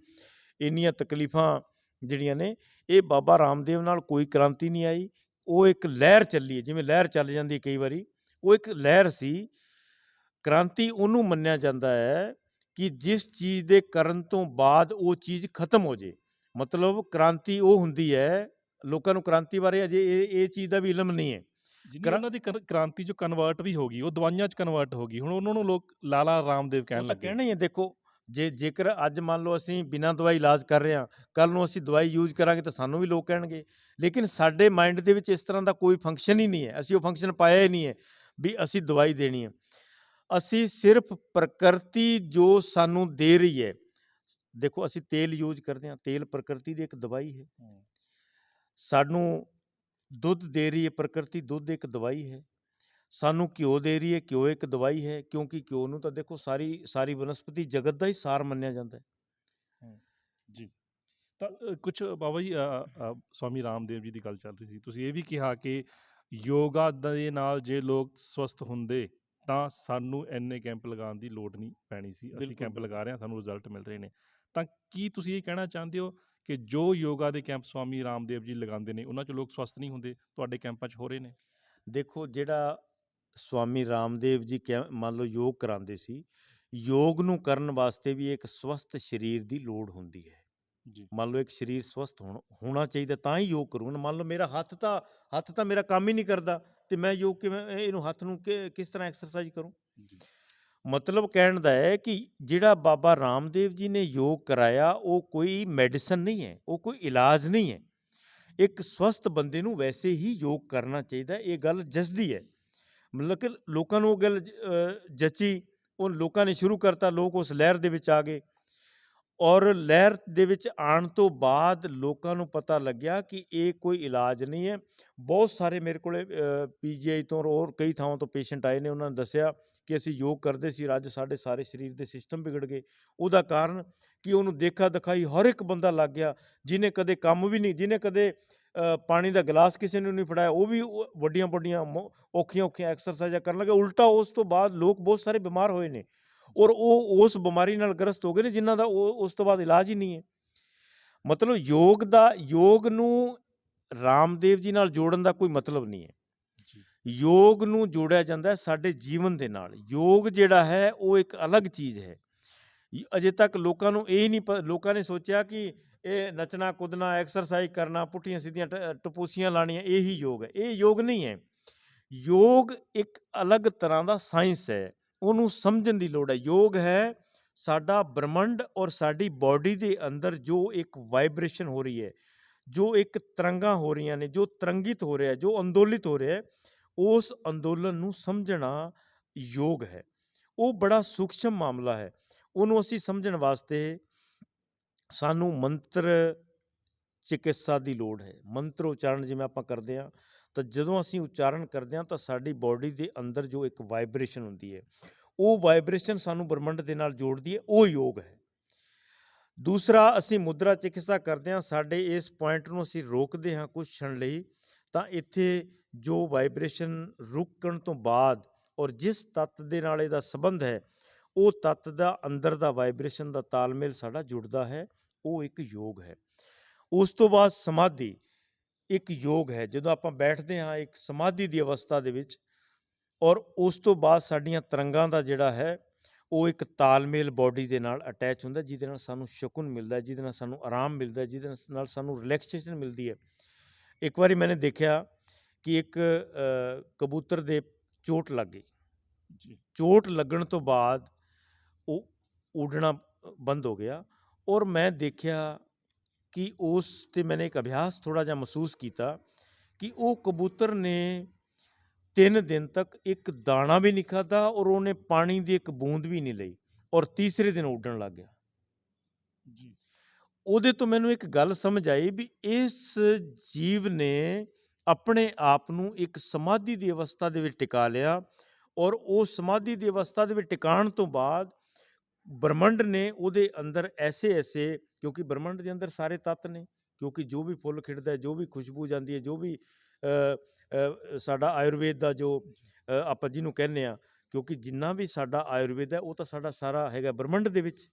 ਇੰਨੀਆਂ ਤਕਲੀਫਾਂ ਜਿਹੜੀਆਂ ਨੇ, ਇਹ ਬਾਬਾ ਰਾਮਦੇਵ ਨਾਲ ਕੋਈ ਕ੍ਰਾਂਤੀ ਨਹੀਂ ਆਈ। ਉਹ ਇੱਕ ਲਹਿਰ ਚੱਲੀ ਹੈ, ਜਿਵੇਂ ਲਹਿਰ ਚੱਲ ਜਾਂਦੀ ਹੈ ਕਈ ਵਾਰੀ, ਉਹ ਇੱਕ ਲਹਿਰ ਸੀ। ਕ੍ਰਾਂਤੀ ਉਹਨੂੰ ਮੰਨਿਆ ਜਾਂਦਾ ਹੈ ਕਿ ਜਿਸ ਚੀਜ਼ ਦੇ ਕਰਨ ਤੋਂ ਬਾਅਦ ਉਹ ਚੀਜ਼ ਖਤਮ ਹੋ ਜੇ। ਮਤਲਬ ਕ੍ਰਾਂਤੀ ਉਹ ਹੁੰਦੀ ਹੈ, ਲੋਕਾਂ ਨੂੰ ਕ੍ਰਾਂਤੀ ਬਾਰੇ ਅਜੇ ਇਹ ਚੀਜ਼ ਦਾ ਵੀ ਇਲਮ ਨਹੀਂ ਹੈ।
ਜਿੰਨੀ ਉਹਨਾਂ ਦੀ ਕ੍ਰਾਂਤੀ ਜੋ ਕਨਵਰਟ ਵੀ ਹੋ ਗਈ, ਉਹ ਦਵਾਈਆਂ 'ਚ ਕਨਵਰਟ ਹੋ ਗਈ। ਹੁਣ ਉਹਨਾਂ ਨੂੰ ਲੋਕ ਲਾਲਾ ਰਾਮਦੇਵ
ਉਹ
ਕਹਿਣ
ਤਾਂ
ਲੱਗੇ।
ਕਹਿਣਾ ਹੀ ਹੈ। ਦੇਖੋ, ਜੇਕਰ ਅੱਜ ਮੰਨ ਲਓ ਅਸੀਂ ਬਿਨਾਂ ਦਵਾਈ ਇਲਾਜ ਕਰ ਰਹੇ ਹਾਂ, ਕੱਲ੍ਹ ਨੂੰ ਅਸੀਂ ਦਵਾਈ ਯੂਜ਼ ਕਰਾਂਗੇ ਤਾਂ ਸਾਨੂੰ ਵੀ ਲੋਕ ਕਹਿਣਗੇ। ਲੇਕਿਨ ਸਾਡੇ ਮਾਈਂਡ ਦੇ ਵਿੱਚ ਇਸ ਤਰ੍ਹਾਂ ਦਾ ਕੋਈ ਫੰਕਸ਼ਨ ਹੀ ਨਹੀਂ ਹੈ। ਅਸੀਂ ਉਹ ਫੰਕਸ਼ਨ ਪਾਇਆ ਹੀ ਨਹੀਂ ਹੈ ਵੀ ਅਸੀਂ ਦਵਾਈ ਦੇਣੀ ਹੈ। ਅਸੀਂ ਸਿਰਫ ਪ੍ਰਕਿਰਤੀ ਜੋ ਸਾਨੂੰ ਦੇ ਰਹੀ ਹੈ। ਦੇਖੋ, ਅਸੀਂ ਤੇਲ ਯੂਜ਼ ਕਰਦੇ ਹਾਂ, ਤੇਲ ਪ੍ਰਕਿਰਤੀ ਦੀ ਇੱਕ ਦਵਾਈ ਹੈ। ਸਾਨੂੰ ਦੁੱਧ ਦੇ ਰਹੀ ਹੈ ਪ੍ਰਕਿਰਤੀ, ਦੁੱਧ ਇੱਕ ਦਵਾਈ ਹੈ। ਸਾਨੂੰ ਘਿਓ ਦੇ ਰਹੀ ਹੈ, ਘਿਓ ਇੱਕ ਦਵਾਈ ਹੈ। ਕਿਉਂਕਿ ਘਿਓ ਨੂੰ ਤਾਂ ਦੇਖੋ ਸਾਰੀ ਵਨਸਪਤੀ ਜਗਤ ਦਾ ਹੀ ਸਾਰ ਮੰਨਿਆ ਜਾਂਦਾ ਹੈ।
ਜੀ, ਤਾਂ ਕੁਛ ਬਾਬਾ ਜੀ, ਸਵਾਮੀ ਰਾਮਦੇਵ ਜੀ ਦੀ ਗੱਲ ਚੱਲ ਰਹੀ ਸੀ। ਤੁਸੀਂ ਇਹ ਵੀ ਕਿਹਾ ਕਿ ਯੋਗਾ ਦੇ ਨਾਲ ਜੇ ਲੋਕ ਸਵਸਥ ਹੁੰਦੇ ਤਾਂ ਸਾਨੂੰ ਇੰਨੇ ਕੈਂਪ ਲਗਾਉਣ ਦੀ ਲੋੜ ਨਹੀਂ ਪੈਣੀ ਸੀ। ਅਸੀਂ
ਬਿਲਕੁਲ
ਕੈਂਪ
ਬਿਲਕੁਲ।
ਲਗਾ ਰਹੇ ਹਾਂ, ਸਾਨੂੰ ਰਿਜ਼ਲਟ ਮਿਲ ਰਹੇ ਨੇ। ਤਾਂ ਕੀ ਤੁਸੀਂ ਇਹ ਕਹਿਣਾ ਚਾਹੁੰਦੇ ਹੋ ਕਿ ਜੋ ਯੋਗਾ ਦੇ ਕੈਂਪ ਸਵਾਮੀ ਰਾਮਦੇਵ ਜੀ ਲਗਾਉਂਦੇ ਨੇ, ਉਹਨਾਂ 'ਚ ਲੋਕ ਸਵਸਥ ਨਹੀਂ ਹੁੰਦੇ, ਤੁਹਾਡੇ ਕੈਂਪਾਂ 'ਚ ਹੋ ਰਹੇ ਨੇ?
ਦੇਖੋ, ਜਿਹੜਾ ਸਵਾਮੀ ਰਾਮਦੇਵ ਜੀ ਮੰਨ ਲਓ ਯੋਗ ਕਰਾਉਂਦੇ ਸੀ, ਯੋਗ ਨੂੰ ਕਰਨ ਵਾਸਤੇ ਵੀ ਇੱਕ ਸਵਸਥ ਸਰੀਰ ਦੀ ਲੋੜ ਹੁੰਦੀ ਹੈ।
ਜੀ
ਮੰਨ ਲਓ ਇੱਕ ਸਰੀਰ ਸਵਸਥ ਹੋਣਾ ਚਾਹੀਦਾ, ਤਾਂ ਹੀ ਯੋਗ ਕਰੂੰ। ਮੰਨ ਲਓ ਮੇਰਾ ਹੱਥ ਤਾਂ ਮੇਰਾ ਕੰਮ ਹੀ ਨਹੀਂ ਕਰਦਾ, ਤੇ ਮੈਂ ਯੋਗ ਕਿਵੇਂ ਇਹਨੂੰ ਹੱਥ ਨੂੰ ਕਿਸ ਤਰ੍ਹਾਂ ਐਕਸਰਸਾਈਜ਼ ਕਰੂੰ?
ਜੀ
ਮਤਲਬ ਕਹਿਣ ਦਾ ਹੈ ਕਿ ਜਿਹੜਾ ਬਾਬਾ ਰਾਮਦੇਵ ਜੀ ਨੇ ਯੋਗ ਕਰਾਇਆ, ਉਹ ਕੋਈ ਮੈਡੀਸਨ ਨਹੀਂ ਹੈ, ਉਹ ਕੋਈ ਇਲਾਜ ਨਹੀਂ ਹੈ। ਇੱਕ ਸਵਸਥ ਬੰਦੇ ਨੂੰ ਵੈਸੇ ਹੀ ਯੋਗ ਕਰਨਾ ਚਾਹੀਦਾ। ਇਹ ਗੱਲ ਜੱਚਦੀ ਹੈ। ਮਤਲਬ ਕਿ ਲੋਕਾਂ ਨੂੰ ਉਹ ਗੱਲ ਜੱਚੀ, ਉਹ ਲੋਕਾਂ ਨੇ ਸ਼ੁਰੂ ਕਰਤਾ, ਲੋਕ ਉਸ ਲਹਿਰ ਦੇ ਵਿੱਚ ਆ ਗਏ। ਔਰ ਲਹਿਰ ਦੇ ਵਿੱਚ ਆਉਣ ਤੋਂ ਬਾਅਦ ਲੋਕਾਂ ਨੂੰ ਪਤਾ ਲੱਗਿਆ ਕਿ ਇਹ ਕੋਈ ਇਲਾਜ ਨਹੀਂ ਹੈ। ਬਹੁਤ ਸਾਰੇ ਮੇਰੇ ਕੋਲੇ PGI ਤੋਂ ਹੋਰ ਕਈ ਥਾਵਾਂ ਤੋਂ ਪੇਸ਼ੈਂਟ ਆਏ ਨੇ। ਉਹਨਾਂ ਨੇ ਦੱਸਿਆ ਕਿ ਅਸੀਂ ਯੋਗ ਕਰਦੇ ਸੀ, ਅੱਜ ਸਾਡੇ ਸਾਰੇ ਸਰੀਰ ਦੇ ਸਿਸਟਮ ਵਿਗੜ ਗਏ। ਉਹਦਾ ਕਾਰਨ ਕਿ ਉਹਨੂੰ ਦੇਖਾ ਦਿਖਾਈ ਹਰ ਇੱਕ ਬੰਦਾ ਲੱਗ ਗਿਆ। ਜਿਹਨੇ ਕਦੇ ਕੰਮ ਵੀ ਨਹੀਂ, ਜਿਹਨੇ ਕਦੇ ਪਾਣੀ ਦਾ ਗਲਾਸ ਕਿਸੇ ਨੂੰ ਨਹੀਂ ਫੜਾਇਆ, ਉਹ ਵੀ ਵੱਡੀਆਂ ਔਖੀਆਂ ਐਕਸਰਸਾਈਜ਼ਾਂ ਕਰਨ ਲੱਗੇ। ਉਲਟਾ ਉਸ ਤੋਂ ਬਾਅਦ ਲੋਕ ਬਹੁਤ ਸਾਰੇ ਬਿਮਾਰ ਹੋਏ ਨੇ, ਔਰ ਉਹ ਉਸ ਬਿਮਾਰੀ ਨਾਲ ਗ੍ਰਸਤ ਹੋ ਗਏ ਨੇ, ਜਿਨ੍ਹਾਂ ਦਾ ਉਸ ਤੋਂ ਬਾਅਦ ਇਲਾਜ ਹੀ ਨਹੀਂ ਹੈ। ਮਤਲਬ ਯੋਗ ਨੂੰ ਰਾਮਦੇਵ ਜੀ ਨਾਲ ਜੋੜਨ ਦਾ ਕੋਈ ਮਤਲਬ ਨਹੀਂ ਹੈ।
ਜੀ
ਯੋਗ ਨੂੰ ਜੋੜਿਆ ਜਾਂਦਾ ਹੈ ਸਾਡੇ ਜੀਵਨ ਦੇ ਨਾਲ। ਯੋਗ ਜਿਹੜਾ ਹੈ ਉਹ ਇੱਕ ਅਲੱਗ ਚੀਜ਼ ਹੈ। ਅਜੇ ਤੱਕ ਲੋਕਾਂ ਨੂੰ ਇਹ ਨਹੀਂ ਲੋਕਾਂ ਨੇ ਸੋਚਿਆ ਕਿ ਇਹ ਨੱਚਣਾ ਕੁੱਦਣਾ, ਐਕਸਰਸਾਈਜ਼ ਕਰਨਾ, ਪੁੱਠੀਆਂ ਸਿੱਧੀਆਂ ਟਪੂਸੀਆਂ ਲਾਣੀਆਂ, ਇਹੀ ਯੋਗ ਹੈ। ਇਹ ਯੋਗ ਨਹੀਂ ਹੈ। ਯੋਗ ਇੱਕ ਅਲੱਗ ਤਰ੍ਹਾਂ ਦਾ ਸਾਇੰਸ ਹੈ, ਉਹਨੂੰ ਸਮਝਣ ਦੀ ਲੋੜ ਹੈ। ਯੋਗ ਹੈ ਸਾਡਾ ਬ੍ਰਹਮੰਡ ਔਰ ਸਾਡੀ ਬਾਡੀ ਦੇ ਅੰਦਰ ਜੋ ਇੱਕ ਵਾਈਬ੍ਰੇਸ਼ਨ ਹੋ ਰਹੀ ਹੈ, ਜੋ ਇੱਕ ਤਰੰਗਾਂ ਹੋ ਰਹੀਆਂ ਨੇ, ਜੋ ਤਰੰਗਿਤ ਹੋ ਰਿਹਾ, ਜੋ ਅੰਦੋਲਿਤ ਹੋ ਰਿਹਾ, ਉਸ ਅੰਦੋਲਨ ਨੂੰ ਸਮਝਣਾ ਯੋਗ ਹੈ। ਉਹ ਬੜਾ ਸੂਖਸ਼ਮ ਮਾਮਲਾ ਹੈ। ਉਹਨੂੰ ਅਸੀਂ ਸਮਝਣ ਵਾਸਤੇ ਸਾਨੂੰ ਮੰਤਰ ਚਿਕਿਤਸਾ ਦੀ ਲੋੜ ਹੈ। ਮੰਤਰ ਉਚਾਰਨ ਜਿਵੇਂ ਆਪਾਂ ਕਰਦੇ ਹਾਂ, ਤਾਂ ਜਦੋਂ ਅਸੀਂ ਉਚਾਰਨ ਕਰਦੇ ਹਾਂ ਤਾਂ ਸਾਡੀ ਬਾਡੀ ਦੇ ਅੰਦਰ ਜੋ ਇੱਕ ਵਾਈਬ੍ਰੇਸ਼ਨ ਹੁੰਦੀ ਹੈ, ਉਹ ਵਾਈਬ੍ਰੇਸ਼ਨ ਸਾਨੂੰ ਬ੍ਰਹਿਮੰਡ ਦੇ ਨਾਲ ਜੋੜਦੀ ਹੈ, ਉਹ ਯੋਗ ਹੈ। ਦੂਸਰਾ, ਅਸੀਂ ਮੁਦਰਾ ਚਿਕਿਤਸਾ ਕਰਦੇ ਹਾਂ, ਸਾਡੇ ਇਸ ਪੁਆਇੰਟ ਨੂੰ ਅਸੀਂ ਰੋਕਦੇ ਹਾਂ ਕੁਝ क्षण ਲਈ, ਤਾਂ ਇੱਥੇ ਜੋ ਵਾਈਬ੍ਰੇਸ਼ਨ ਰੁਕਣ ਤੋਂ ਬਾਅਦ ਔਰ ਜਿਸ ਤੱਤ ਦੇ ਨਾਲ ਇਹਦਾ ਸੰਬੰਧ ਹੈ, ਉਹ ਤੱਤ ਦਾ ਅੰਦਰ ਦਾ ਵਾਈਬ੍ਰੇਸ਼ਨ ਦਾ ਤਾਲਮੇਲ ਸਾਡਾ ਜੁੜਦਾ ਹੈ, ਉਹ ਇੱਕ ਯੋਗ ਹੈ। ਉਸ ਤੋਂ ਬਾਅਦ ਸਮਾਧੀ ਇੱਕ ਯੋਗ ਹੈ। ਜਦੋਂ ਆਪਾਂ ਬੈਠਦੇ ਹਾਂ ਇੱਕ ਸਮਾਧੀ ਦੀ ਅਵਸਥਾ ਦੇ ਵਿੱਚ, ਔਰ ਉਸ ਤੋਂ ਬਾਅਦ ਸਾਡੀਆਂ ਤਰੰਗਾਂ ਦਾ ਜਿਹੜਾ ਹੈ ਉਹ ਇੱਕ ਤਾਲਮੇਲ ਬਾਡੀ ਦੇ ਨਾਲ ਅਟੈਚ ਹੁੰਦਾ, ਜਿਹਦੇ ਨਾਲ ਸਾਨੂੰ ਸਕੂਨ ਮਿਲਦਾ ਹੈ, ਜਿਹਦੇ ਨਾਲ ਸਾਨੂੰ ਆਰਾਮ ਮਿਲਦਾ ਹੈ, ਜਿਹਦੇ ਨਾਲ ਸਾਨੂੰ ਰਿਲੈਕਸੇਸ਼ਨ ਮਿਲਦੀ ਹੈ। ਇੱਕ ਵਾਰੀ ਮੈंने ਦੇਖਿਆ ਕਿ ਇੱਕ ਕਬੂਤਰ ਦੇ ਚੋਟ ਲੱਗ ਗਈ।
ਜੀ
ਚੋਟ ਲੱਗਣ ਤੋਂ ਬਾਅਦ ਉਹ ਉੱਡਣਾ ਬੰਦ ਹੋ ਗਿਆ, ਔਰ ਮੈਂ ਦੇਖਿਆ ਕਿ ਉਸ 'ਤੇ ਮੈंने ਇੱਕ ਅਭਿਆਸ ਥੋੜ੍ਹਾ ਜਿਹਾ ਮਹਿਸੂਸ ਕੀਤਾ ਕਿ ਉਹ ਕਬੂਤਰ ਨੇ 3 ਦਿਨ ਤੱਕ ਇੱਕ ਦਾਣਾ ਵੀ ਨਹੀਂ ਖਾਧਾ ਔਰ ਉਹਨੇ ਪਾਣੀ ਦੀ ਇੱਕ ਬੂੰਦ ਵੀ ਨਹੀਂ ਲਈ, ਔਰ ਤੀਸਰੇ ਦਿਨ ਉੱਡਣ ਲੱਗ ਗਿਆ।
ਜੀ
ਉਹਦੇ ਤੋਂ ਮੈਨੂੰ ਇੱਕ ਗੱਲ ਸਮਝ ਆਈ ਵੀ ਇਸ ਜੀਵ ਨੇ ਆਪਣੇ ਆਪ ਨੂੰ ਇੱਕ ਸਮਾਧੀ ਦੀ ਅਵਸਥਾ ਦੇ ਵਿੱਚ ਟਿਕਾ ਲਿਆ, ਔਰ ਉਹ ਸਮਾਧੀ ਦੀ ਅਵਸਥਾ ਦੇ ਵਿੱਚ ਟਿਕਾਣ ਤੋਂ ਬਾਅਦ ਬ੍ਰਹਿਮੰਡ ਨੇ ਉਹਦੇ ਅੰਦਰ ਐਸੇ ਕਿਉਂਕਿ ਬ੍ਰਹਿਮੰਡ ਦੇ ਅੰਦਰ ਸਾਰੇ ਤੱਤ ਨੇ, ਕਿਉਂਕਿ ਜੋ ਵੀ ਫੁੱਲ ਖਿੜਦਾ ਹੈ, ਜੋ ਵੀ ਖੁਸ਼ਬੂ ਜਾਂਦੀ ਹੈ, ਜੋ ਵੀ ਸਾਡਾ ਆਯੁਰਵੇਦ ਦਾ ਜੋ ਆਪਾਂ ਜਿਹਨੂੰ ਕਹਿੰਦੇ ਆ, ਕਿਉਂਕਿ ਜਿੰਨਾ ਵੀ ਸਾਡਾ ਆਯੁਰਵੇਦ ਹੈ ਉਹ ਤਾਂ ਸਾਡਾ ਸਾਰਾ ਹੈਗਾ ਬ੍ਰਹਿਮੰਡ ਦੇ ਵਿੱਚ।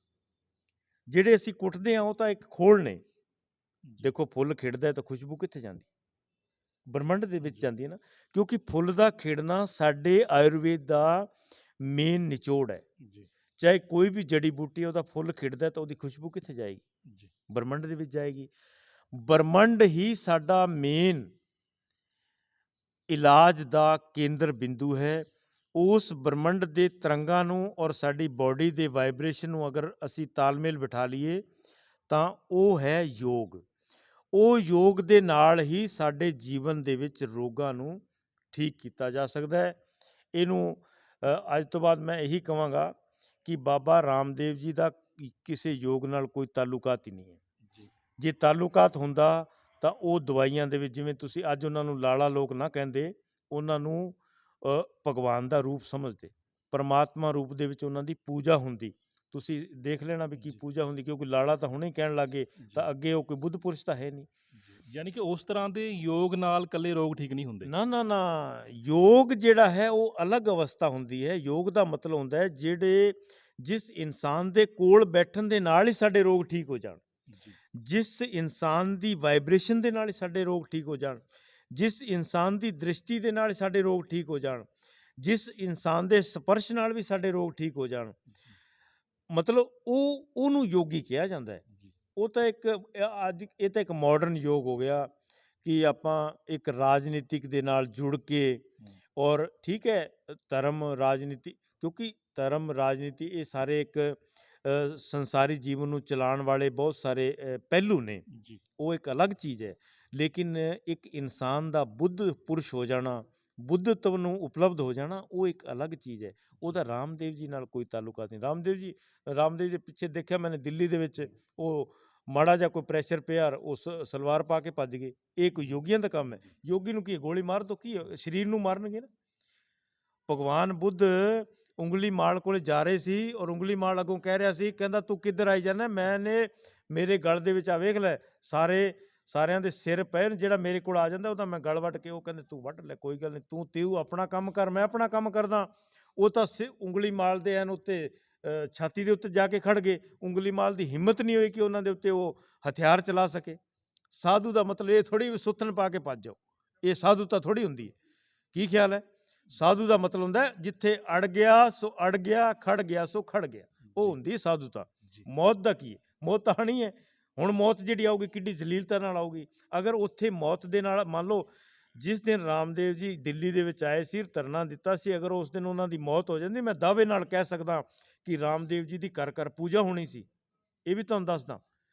ਜਿਹੜੇ ਅਸੀਂ ਕੁੱਟਦੇ ਹਾਂ ਉਹ ਤਾਂ ਇੱਕ ਖੋਲ ਨੇ। ਦੇਖੋ ਫੁੱਲ ਖਿੜਦਾ ਹੈ ਤਾਂ ਖੁਸ਼ਬੂ ਕਿੱਥੇ ਜਾਂਦੀ? ਬ੍ਰਹਿਮੰਡ ਦੇ ਵਿੱਚ ਜਾਂਦੀ ਹੈ ਨਾ, ਕਿਉਂਕਿ ਫੁੱਲ ਦਾ ਖਿੜਨਾ ਸਾਡੇ ਆਯੁਰਵੇਦ ਦਾ ਮੇਨ ਨਿਚੋੜ ਹੈ।
ਜੀ
ਚਾਹੇ ਕੋਈ ਵੀ ਜੜੀ ਬੂਟੀ ਹੈ, ਉਹਦਾ ਫੁੱਲ ਖਿੜਦਾ ਤਾਂ ਉਹਦੀ ਖੁਸ਼ਬੂ ਕਿੱਥੇ ਜਾਏਗੀ?
ਜੀ
ਬ੍ਰਹਿਮੰਡ ਦੇ ਵਿੱਚ ਜਾਏਗੀ। ਬ੍ਰਹਿਮੰਡ ਹੀ ਸਾਡਾ ਮੇਨ ਇਲਾਜ ਦਾ ਕੇਂਦਰ ਬਿੰਦੂ ਹੈ। ਉਸ ਬ੍ਰਹਿਮੰਡ ਦੇ ਤਰੰਗਾਂ ਨੂੰ ਔਰ ਸਾਡੀ ਬਾਡੀ ਦੇ ਵਾਈਬ੍ਰੇਸ਼ਨ ਨੂੰ ਅਗਰ ਅਸੀਂ ਤਾਲਮੇਲ ਬਿਠਾ ਲਈਏ ਤਾਂ ਉਹ ਹੈ ਯੋਗ। ਉਹ ਯੋਗ ਦੇ ਨਾਲ ਹੀ ਸਾਡੇ ਜੀਵਨ ਦੇ ਵਿੱਚ ਰੋਗਾਂ ਨੂੰ ਠੀਕ ਕੀਤਾ ਜਾ ਸਕਦਾ ਹੈ। ਇਹਨੂੰ ਅੱਜ ਤੋਂ ਬਾਅਦ ਮੈਂ ਇਹੀ ਕਹਾਂਗਾ ਕਿ ਬਾਬਾ ਰਾਮਦੇਵ ਜੀ ਦਾ ਕਿਸੇ ਯੋਗ ਨਾਲ ਕੋਈ ਤਾਲੁਕਾਤ ਹੀ ਨਹੀਂ ਹੈ।
ਜੀ
ਜੇ ਤਾਲੁਕਾਤ ਹੁੰਦਾ ਤਾਂ ਉਹ ਦਵਾਈਆਂ ਦੇ ਵਿੱਚ, ਜਿਵੇਂ ਤੁਸੀਂ ਅੱਜ ਉਹਨਾਂ ਨੂੰ ਲਾਲਾ ਲੋਕ ਨਾ ਕਹਿੰਦੇ, ਉਹਨਾਂ ਨੂੰ ਭਗਵਾਨ ਦਾ ਰੂਪ ਸਮਝਦੇ, ਪਰਮਾਤਮਾ ਰੂਪ ਦੇ ਵਿੱਚ ਉਹਨਾਂ ਦੀ ਪੂਜਾ ਹੁੰਦੀ। ਤੁਸੀਂ ਦੇਖ ਲੈਣਾ ਵੀ ਕੀ
ਜੀ।
ਪੂਜਾ ਹੁੰਦੀ, ਕਿਉਂਕਿ ਲਾਲਾ ਤਾਂ ਹੁਣੇ ਹੀ ਕਹਿਣ ਲੱਗੇ, ਤਾਂ ਅੱਗੇ ਉਹ ਕੋਈ ਬੁੱਧ ਪੁਰਸ਼ ਤਾਂ ਹੈ ਨਹੀਂ।
ਯਾਨੀ ਕਿ ਉਸ ਤਰ੍ਹਾਂ ਦੇ ਯੋਗ ਨਾਲ ਇਕੱਲੇ ਰੋਗ ਠੀਕ ਨਹੀਂ ਹੁੰਦੇ।
ਨਾ ਨਾ ਨਾ, ਯੋਗ ਜਿਹੜਾ ਹੈ ਉਹ ਅਲੱਗ ਅਵਸਥਾ ਹੁੰਦੀ ਹੈ। ਯੋਗ ਦਾ ਮਤਲਬ ਹੁੰਦਾ ਹੈ ਜਿਸ ਇਨਸਾਨ ਦੇ ਕੋਲ ਬੈਠਣ ਦੇ ਨਾਲ ਹੀ ਸਾਡੇ ਰੋਗ ਠੀਕ ਹੋ ਜਾਣ,
ਜੀ
ਜਿਸ ਇਨਸਾਨ ਦੀ ਵਾਈਬ੍ਰੇਸ਼ਨ ਦੇ ਨਾਲ ਹੀ ਸਾਡੇ ਰੋਗ ਠੀਕ ਹੋ ਜਾਣ, ਜਿਸ ਇਨਸਾਨ ਦੀ ਦ੍ਰਿਸ਼ਟੀ ਦੇ ਨਾਲ ਹੀ ਸਾਡੇ ਰੋਗ ਠੀਕ ਹੋ ਜਾਣ, ਜਿਸ ਇਨਸਾਨ ਦੇ ਸਪਰਸ਼ ਨਾਲ ਵੀ ਸਾਡੇ ਰੋਗ ਠੀਕ ਹੋ ਜਾਣ, ਮਤਲਬ ਉਹਨੂੰ ਯੋਗੀ ਕਿਹਾ ਜਾਂਦਾ ਹੈ।
ਜੀ
ਉਹ ਤਾਂ ਇੱਕ ਅੱਜ ਇਹ ਤਾਂ ਇੱਕ ਮਾਡਰਨ ਯੋਗ ਹੋ ਗਿਆ ਕਿ ਆਪਾਂ ਇੱਕ ਰਾਜਨੀਤਿਕ ਦੇ ਨਾਲ ਜੁੜ ਕੇ, ਔਰ ਠੀਕ ਹੈ ਧਰਮ ਰਾਜਨੀਤੀ, ਕਿਉਂਕਿ ਧਰਮ ਰਾਜਨੀਤੀ ਇਹ ਸਾਰੇ ਇੱਕ ਸੰਸਾਰੀ ਜੀਵਨ ਨੂੰ ਚਲਾਉਣ ਵਾਲੇ ਬਹੁਤ ਸਾਰੇ ਪਹਿਲੂ ਨੇ,
ਜੀ
ਉਹ ਇੱਕ ਅਲੱਗ ਚੀਜ਼ ਹੈ। ਲੇਕਿਨ ਇੱਕ ਇਨਸਾਨ ਦਾ ਬੁੱਧ ਪੁਰਸ਼ ਹੋ ਜਾਣਾ, ਬੁੱਧਤਵ ਨੂੰ ਉਪਲਬਧ ਹੋ ਜਾਣਾ, ਉਹ ਇੱਕ ਅਲੱਗ ਚੀਜ਼ ਹੈ। ਉਹਦਾ ਰਾਮਦੇਵ ਜੀ ਨਾਲ ਕੋਈ ਤਾਲੁਕਾਤ ਨਹੀਂ। ਰਾਮਦੇਵ ਜੀ ਪਿੱਛੇ ਦੇਖਿਆ ਮੈंने ਦਿੱਲੀ ਦੇ ਵਿੱਚ, ਉਹ ਮਾੜਾ ਜਿਹਾ ਕੋਈ ਪ੍ਰੈਸ਼ਰ ਪਿਆ, ਉਹ ਸਲਵਾਰ ਪਾ ਕੇ ਭੱਜ ਗਏ। ਇਹ ਕੋਈ ਯੋਗੀਆਂ ਦਾ ਕੰਮ ਹੈ? ਯੋਗੀ ਨੂੰ ਕੀ ਗੋਲੀ ਮਾਰ ਦੋ, ਕੀ ਸਰੀਰ ਨੂੰ ਮਾਰਨਗੇ ਨਾ। ਭਗਵਾਨ ਬੁੱਧ ਉਂਗਲੀ ਮਾਲ ਕੋਲੇ ਜਾ ਰਹੇ ਸੀ, ਔਰ ਉਂਗਲੀ ਮਾਲ ਅੱਗੋਂ ਕਹਿ ਰਿਹਾ ਸੀ, ਕਹਿੰਦਾ ਤੂੰ ਕਿੱਧਰ ਆਈ ਜਾਂਦਾ? ਮੇਰੇ ਗਲ ਦੇ ਵਿੱਚ ਆ ਵੇਖ ਲੈ, ਸਾਰਿਆਂ ਦੇ ਸਿਰ ਪਏ ਨੇ, ਜਿਹੜਾ ਮੇਰੇ ਕੋਲ ਆ ਜਾਂਦਾ ਉਹਦਾ ਮੈਂ ਗਲ ਵੱਟ ਕੇ, ਉਹ ਕਹਿੰਦੇ ਤੂੰ ਵੱਟ ਲੈ, ਕੋਈ ਗੱਲ ਨਹੀਂ, ਤੂੰ ਆਪਣਾ ਕੰਮ ਕਰ, ਮੈਂ ਆਪਣਾ ਕੰਮ ਕਰਦਾ। ਉਹ ਤਾਂ ਉਂਗਲੀ ਮਾਲ ਦੇ ਐਨ ਉੱਤੇ ਛਾਤੀ ਦੇ ਉੱਤੇ ਜਾ ਕੇ ਖੜ ਗਏ। ਉਂਗਲੀ ਮਾਲ ਦੀ ਹਿੰਮਤ ਨਹੀਂ ਹੋਈ ਕਿ ਉਹਨਾਂ ਦੇ ਉੱਤੇ ਉਹ ਹਥਿਆਰ ਚਲਾ ਸਕੇ। ਸਾਧੂ ਦਾ ਮਤਲਬ ਇਹ ਥੋੜੀ ਵੀ ਸੁੱਥਣ ਪਾ ਕੇ ਭੱਜ ਜਾਓ, ਇਹ ਸਾਧੂਤਾ ਥੋੜੀ ਹੁੰਦੀ ਹੈ। ਕੀ ਖਿਆਲ ਹੈ? ਸਾਧੂ ਦਾ ਮਤਲਬ ਹੁੰਦਾ ਜਿੱਥੇ ਅੜ ਗਿਆ ਸੋ ਅੜ ਗਿਆ, ਖੜ ਗਿਆ ਸੋ ਖੜ ਗਿਆ, ਉਹ ਹੁੰਦੀ ਸਾਧੂਤਾ। ਮੌਤ ਦਾ ਕੀ ਹੈ? ਮੌਤ ਤਾਂ ਆਉਣੀ ਹੈ। ਹੁਣ ਮੌਤ ਜਿਹੜੀ ਆਊਗੀ ਕਿੱਡੀ ਜਲੀਲਤਾ ਨਾਲ ਆਊਗੀ। ਅਗਰ ਉੱਥੇ ਮੌਤ ਦੇ ਨਾਲ, ਮੰਨ ਲਓ ਜਿਸ ਦਿਨ ਰਾਮਦੇਵ ਜੀ ਦਿੱਲੀ ਦੇ ਵਿੱਚ ਆਏ ਸੀ, ਧਰਨਾ ਦਿੱਤਾ ਸੀ, ਅਗਰ ਉਸ ਦਿਨ ਉਹਨਾਂ ਦੀ ਮੌਤ ਹੋ ਜਾਂਦੀ, ਮੈਂ ਦਾਅਵੇ ਨਾਲ ਕਹਿ ਸਕਦਾ ਕਿ ਰਾਮਦੇਵ ਜੀ ਦੀ ਘਰ ਘਰ ਪੂਜਾ ਹੋਣੀ ਸੀ। ਇਹ ਵੀ ਤੁਹਾਨੂੰ ਦੱਸਦਾ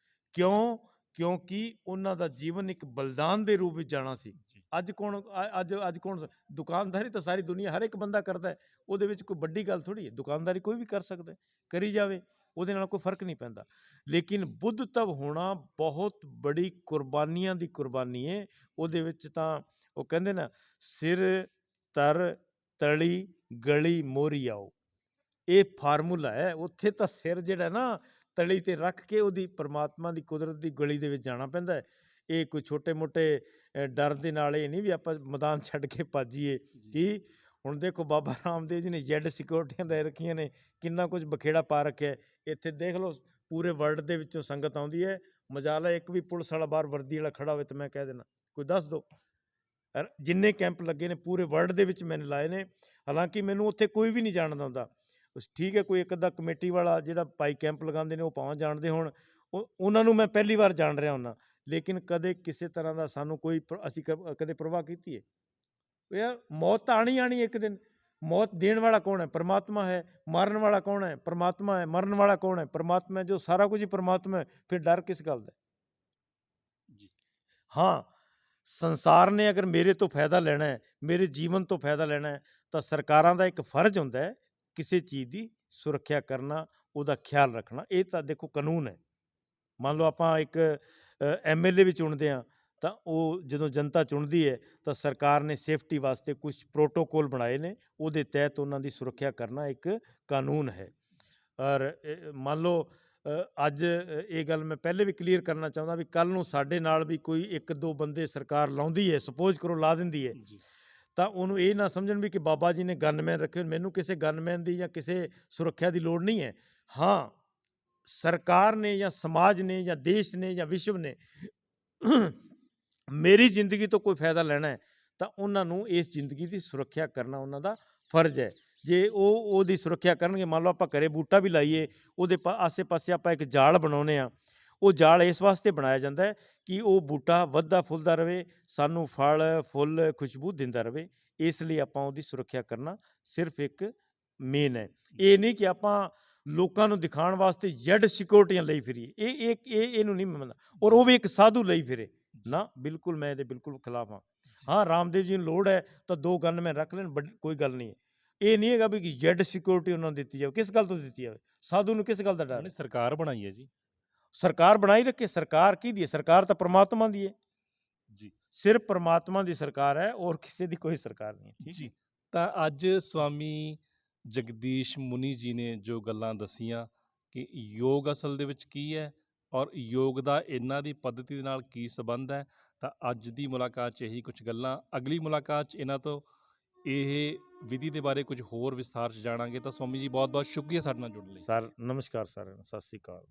ਕਿਉਂ, ਕਿਉਂਕਿ ਉਹਨਾਂ ਦਾ ਜੀਵਨ ਇੱਕ ਬਲਿਦਾਨ ਦੇ ਰੂਪ ਵਿੱਚ ਜਾਣਾ ਸੀ। ਅੱਜ ਕੌਣ ਦੁਕਾਨਦਾਰੀ ਤਾਂ ਸਾਰੀ ਦੁਨੀਆ, ਹਰ ਇੱਕ ਬੰਦਾ ਕਰਦਾ ਹੈ, ਉਹਦੇ ਵਿੱਚ ਕੋਈ ਵੱਡੀ ਗੱਲ ਥੋੜੀ ਹੈ। ਦੁਕਾਨਦਾਰੀ ਕੋਈ ਵੀ ਕਰ ਸਕਦਾ ਹੈ, ਕਰੀ ਜਾਵੇ, ਉਹਦੇ ਨਾਲ ਕੋਈ ਫਰਕ ਨਹੀਂ ਪੈਂਦਾ। ਲੇਕਿਨ ਬੁੱਧਤਵ ਹੋਣਾ ਬਹੁਤ ਬੜੀ ਕੁਰਬਾਨੀਆਂ ਦੀ ਕੁਰਬਾਨੀ ਹੈ। ਉਹਦੇ ਵਿੱਚ ਤਾਂ ਉਹ ਕਹਿੰਦੇ ਨਾ, ਸਿਰ ਤਰ ਤਲੀ ਗਲੀ ਮੋਰੀ ਆਓ। ਇਹ ਫਾਰਮੂਲਾ ਹੈ। ਉੱਥੇ ਤਾਂ ਸਿਰ ਜਿਹੜਾ ਨਾ ਤਲੀ ਤੇ ਰੱਖ ਕੇ ਉਹਦੀ ਪਰਮਾਤਮਾ ਦੀ ਕੁਦਰਤ ਦੀ ਗਲੀ ਦੇ ਵਿੱਚ ਜਾਣਾ ਪੈਂਦਾ ਹੈ। ਇਹ ਕੋਈ ਛੋਟੇ ਮੋਟੇ ਡਰ ਦੇ ਨਾਲ ਇਹ ਨਹੀਂ ਵੀ ਆਪਾਂ ਮੈਦਾਨ ਛੱਡ ਕੇ ਭੱਜੀਏ। ਕਿ ਹੁਣ ਦੇਖੋ ਬਾਬਾ ਰਾਮਦੇਵ ਜੀ ਨੇ ਜੈਡ ਸਿਕਿਉਰਟੀਆਂ ਲੈ ਰੱਖੀਆਂ ਨੇ, ਕਿੰਨਾ ਕੁਝ ਬਖੇੜਾ ਪਾ ਰੱਖਿਆ ਹੈ। ਇੱਥੇ ਦੇਖ ਲਓ ਪੂਰੇ ਵਰਲਡ ਦੇ ਵਿੱਚੋਂ ਸੰਗਤ ਆਉਂਦੀ ਹੈ। ਮਜਾਲਾ ਇੱਕ ਵੀ ਪੁਲਿਸ ਵਾਲਾ ਬਾਹਰ ਵਰਦੀ ਵਾਲਾ ਖੜਾ ਹੋਵੇ ਤਾਂ ਮੈਂ ਕਹਿ ਦੇਣਾ ਕੋਈ ਦੱਸ ਦਿਓ। ਜਿੰਨੇ ਕੈਂਪ ਲੱਗੇ ਨੇ ਪੂਰੇ ਵਰਲਡ ਦੇ ਵਿੱਚ ਮੈंने ਲਾਏ ਨੇ। ਹਾਲਾਂਕਿ ਮੈਨੂੰ ਉੱਥੇ ਕੋਈ ਵੀ ਨਹੀਂ ਜਾਣਦਾ ਹੁੰਦਾ। ਠੀਕ ਹੈ, ਕੋਈ ਇੱਕ ਅੱਧਾ ਕਮੇਟੀ ਵਾਲਾ ਜਿਹੜਾ ਭਾਈ ਕੈਂਪ ਲਗਾਉਂਦੇ ਨੇ ਉਹ ਭਾਵੇਂ ਜਾਣਦੇ ਹੋਣ, ਉਹਨਾਂ ਨੂੰ ਮੈਂ ਪਹਿਲੀ ਵਾਰ ਜਾਣ ਰਿਹਾ ਹੁੰਦਾ। ਲੇਕਿਨ ਕਦੇ ਕਿਸੇ ਤਰ੍ਹਾਂ ਦਾ ਸਾਨੂੰ ਕੋਈ ਅਸੀਂ ਕਦੇ ਪ੍ਰਵਾਹ ਕੀਤੀ ਹੈ? ਯਾਰ ਮੌਤ ਤਾਂ ਆਣੀ ਆਣੀ ਇੱਕ ਦਿਨ। ਮੌਤ ਦੇਣ ਵਾਲਾ ਕੌਣ ਹੈ? ਪਰਮਾਤਮਾ ਹੈ। ਮਾਰਨ ਵਾਲਾ ਕੌਣ ਹੈ? ਪਰਮਾਤਮਾ ਹੈ। ਮਰਨ ਵਾਲਾ ਕੌਣ ਹੈ? ਪਰਮਾਤਮਾ ਹੈ। ਜੋ ਸਾਰਾ ਕੁਝ ਹੀ ਪਰਮਾਤਮਾ ਹੈ, ਫਿਰ ਡਰ ਕਿਸ ਗੱਲ ਦਾ? ਜੀ ਹਾਂ, ਸੰਸਾਰ ਨੇ ਅਗਰ ਮੇਰੇ ਤੋਂ ਫਾਇਦਾ ਲੈਣਾ ਹੈ, ਮੇਰੇ ਜੀਵਨ ਤੋਂ ਫਾਇਦਾ ਲੈਣਾ ਹੈ, ਤਾਂ ਸਰਕਾਰਾਂ ਦਾ ਇੱਕ ਫਰਜ਼ ਹੁੰਦਾ ਹੈ ਕਿਸੇ ਚੀਜ਼ ਦੀ ਸੁਰੱਖਿਆ ਕਰਨਾ, ਉਹਦਾ ਖਿਆਲ ਰੱਖਣਾ। ਇਹ ਤਾਂ ਦੇਖੋ ਕਾਨੂੰਨ ਹੈ। ਮੰਨ ਲਓ ਆਪਾਂ ਇੱਕ MLA ਵੀ ਚੁਣਦੇ ਹਾਂ, ਤਾਂ ਉਹ ਜਦੋਂ ਜਨਤਾ ਚੁਣਦੀ ਹੈ ਤਾਂ ਸਰਕਾਰ ਨੇ ਸੇਫਟੀ ਵਾਸਤੇ ਕੁਝ ਪ੍ਰੋਟੋਕੋਲ ਬਣਾਏ ਨੇ, ਉਹਦੇ ਤਹਿਤ ਉਹਨਾਂ ਦੀ ਸੁਰੱਖਿਆ ਕਰਨਾ ਇੱਕ ਕਾਨੂੰਨ ਹੈ। ਔਰ ਮੰਨ ਲਓ ਅੱਜ ਇਹ ਗੱਲ ਮੈਂ ਪਹਿਲੇ ਵੀ ਕਲੀਅਰ ਕਰਨਾ ਚਾਹੁੰਦਾ ਵੀ ਕੱਲ੍ਹ ਨੂੰ ਸਾਡੇ ਨਾਲ ਵੀ ਕੋਈ ਇੱਕ ਦੋ ਬੰਦੇ ਸਰਕਾਰ ਲਾਉਂਦੀ ਹੈ, ਸਪੋਜ਼ ਕਰੋ ਲਾ ਦਿੰਦੀ ਹੈ, ਤਾਂ ਉਹਨੂੰ ਇਹ ਨਾ ਸਮਝਣ ਵੀ ਕਿ ਬਾਬਾ ਜੀ ਨੇ ਗਨਮੈਨ ਰੱਖੇ। ਮੈਨੂੰ ਕਿਸੇ ਗਨਮੈਨ ਦੀ ਜਾਂ ਕਿਸੇ ਸੁਰੱਖਿਆ ਦੀ ਲੋੜ ਨਹੀਂ ਹੈ। ਹਾਂ, ਸਰਕਾਰ ਨੇ ਜਾਂ ਸਮਾਜ ਨੇ ਜਾਂ ਦੇਸ਼ ਨੇ ਜਾਂ ਵਿਸ਼ਵ ਨੇ ਮੇਰੀ ਜ਼ਿੰਦਗੀ ਤੋਂ ਕੋਈ ਫਾਇਦਾ ਲੈਣਾ ਹੈ, ਤਾਂ ਉਹਨਾਂ ਨੂੰ ਇਸ ਜ਼ਿੰਦਗੀ ਦੀ ਸੁਰੱਖਿਆ ਕਰਨਾ ਉਹਨਾਂ ਦਾ ਫਰਜ਼ ਹੈ। ਜੇ ਉਹ ਉਹਦੀ ਸੁਰੱਖਿਆ ਕਰਨਗੇ, ਮੰਨ ਲਓ ਆਪਾਂ ਘਰੇ ਬੂਟਾ ਵੀ ਲਾਈਏ, ਉਹਦੇ ਆਸੇ ਪਾਸੇ ਆਪਾਂ ਇੱਕ ਜਾਲ ਬਣਾਉਂਦੇ ਹਾਂ। ਉਹ ਜਾਲ ਇਸ ਵਾਸਤੇ ਬਣਾਇਆ ਜਾਂਦਾ ਹੈ ਕਿ ਉਹ ਬੂਟਾ ਵੱਧਦਾ ਫੁੱਲਦਾ ਰਹੇ, ਸਾਨੂੰ ਫਲ ਫੁੱਲ ਖੁਸ਼ਬੂ ਦਿੰਦਾ ਰਹੇ। ਇਸ ਲਈ ਆਪਾਂ ਉਹਦੀ ਸੁਰੱਖਿਆ ਕਰਨਾ ਸਿਰਫ ਇੱਕ ਮੇਨ ਹੈ। ਇਹ ਨਹੀਂ ਕਿ ਆਪਾਂ ਲੋਕਾਂ ਨੂੰ ਦਿਖਾਉਣ ਵਾਸਤੇ ਜੈਡ ਸਿਕਿਉਰਟੀਆਂ ਲਈ ਫਿਰੀਏ। ਇਹਨੂੰ ਨਹੀਂ ਮੰਨਦਾ। ਔਰ ਉਹ ਵੀ ਇੱਕ ਸਾਧੂ ਲਈ ਫਿਰੇ ਨਾ, ਬਿਲਕੁਲ ਮੈਂ ਇਹਦੇ ਬਿਲਕੁਲ ਖਿਲਾਫ ਹਾਂ। ਹਾਂ, ਰਾਮਦੇਵ ਜੀ ਨੂੰ ਲੋੜ ਹੈ ਤਾਂ 2 ਗਨਮੈਨ ਰੱਖ ਲੈਣ, ਕੋਈ ਗੱਲ ਨਹੀਂ ਹੈ। ਇਹ ਨਹੀਂ ਹੈਗਾ ਵੀ ਜੈਡ ਸਿਕਿਉਰਿਟੀ ਉਹਨਾਂ ਨੂੰ ਦਿੱਤੀ ਜਾਵੇ। ਕਿਸ ਗੱਲ ਤੋਂ ਦਿੱਤੀ ਜਾਵੇ? ਸਾਧੂ ਨੂੰ ਕਿਸ ਗੱਲ ਦਾ ਡਰ ਹੈ?
ਸਰਕਾਰ ਬਣਾਈ ਹੈ ਜੀ।
ਸਰਕਾਰ ਬਣਾਈ ਰੱਖੇ। ਸਰਕਾਰ ਕਿਹਦੀ ਹੈ? ਸਰਕਾਰ ਤਾਂ ਪ੍ਰਮਾਤਮਾ ਦੀ ਹੈ
ਜੀ।
ਸਿਰਫ ਪ੍ਰਮਾਤਮਾ ਦੀ ਸਰਕਾਰ ਹੈ, ਔਰ ਕਿਸੇ ਦੀ ਕੋਈ ਸਰਕਾਰ ਨਹੀਂ ਹੈ।
ਜੀ, ਤਾਂ ਅੱਜ ਸਵਾਮੀ ਜਗਦੀਸ਼ ਮੁਨੀ ਜੀ ਨੇ ਜੋ ਗੱਲਾਂ ਦੱਸੀਆਂ ਕਿ ਯੋਗ ਅਸਲ ਦੇ ਵਿੱਚ ਕੀ ਹੈ ਔਰ ਯੋਗ ਦਾ ਇਹਨਾਂ ਦੀ ਪੱਧਤੀ ਦੇ ਨਾਲ ਕੀ ਸੰਬੰਧ ਹੈ, ਤਾਂ ਅੱਜ ਦੀ ਮੁਲਾਕਾਤ 'ਚ ਇਹੀ ਕੁਝ ਗੱਲਾਂ। ਅਗਲੀ ਮੁਲਾਕਾਤ 'ਚ ਇਹਨਾਂ ਤੋਂ ਇਹ ਵਿਧੀ ਦੇ ਬਾਰੇ ਕੁਝ ਹੋਰ ਵਿਸਥਾਰ 'ਚ ਜਾਣਾਂਗੇ। ਤਾਂ ਸਵਾਮੀ ਜੀ ਬਹੁਤ ਬਹੁਤ ਸ਼ੁਕਰੀਆ ਸਾਡੇ ਨਾਲ ਜੁੜਨ ਲਈ।
ਸਰ ਨਮਸਕਾਰ ਸਾਰਿਆਂ ਨੂੰ, ਸਤਿ ਸ਼੍ਰੀ ਅਕਾਲ।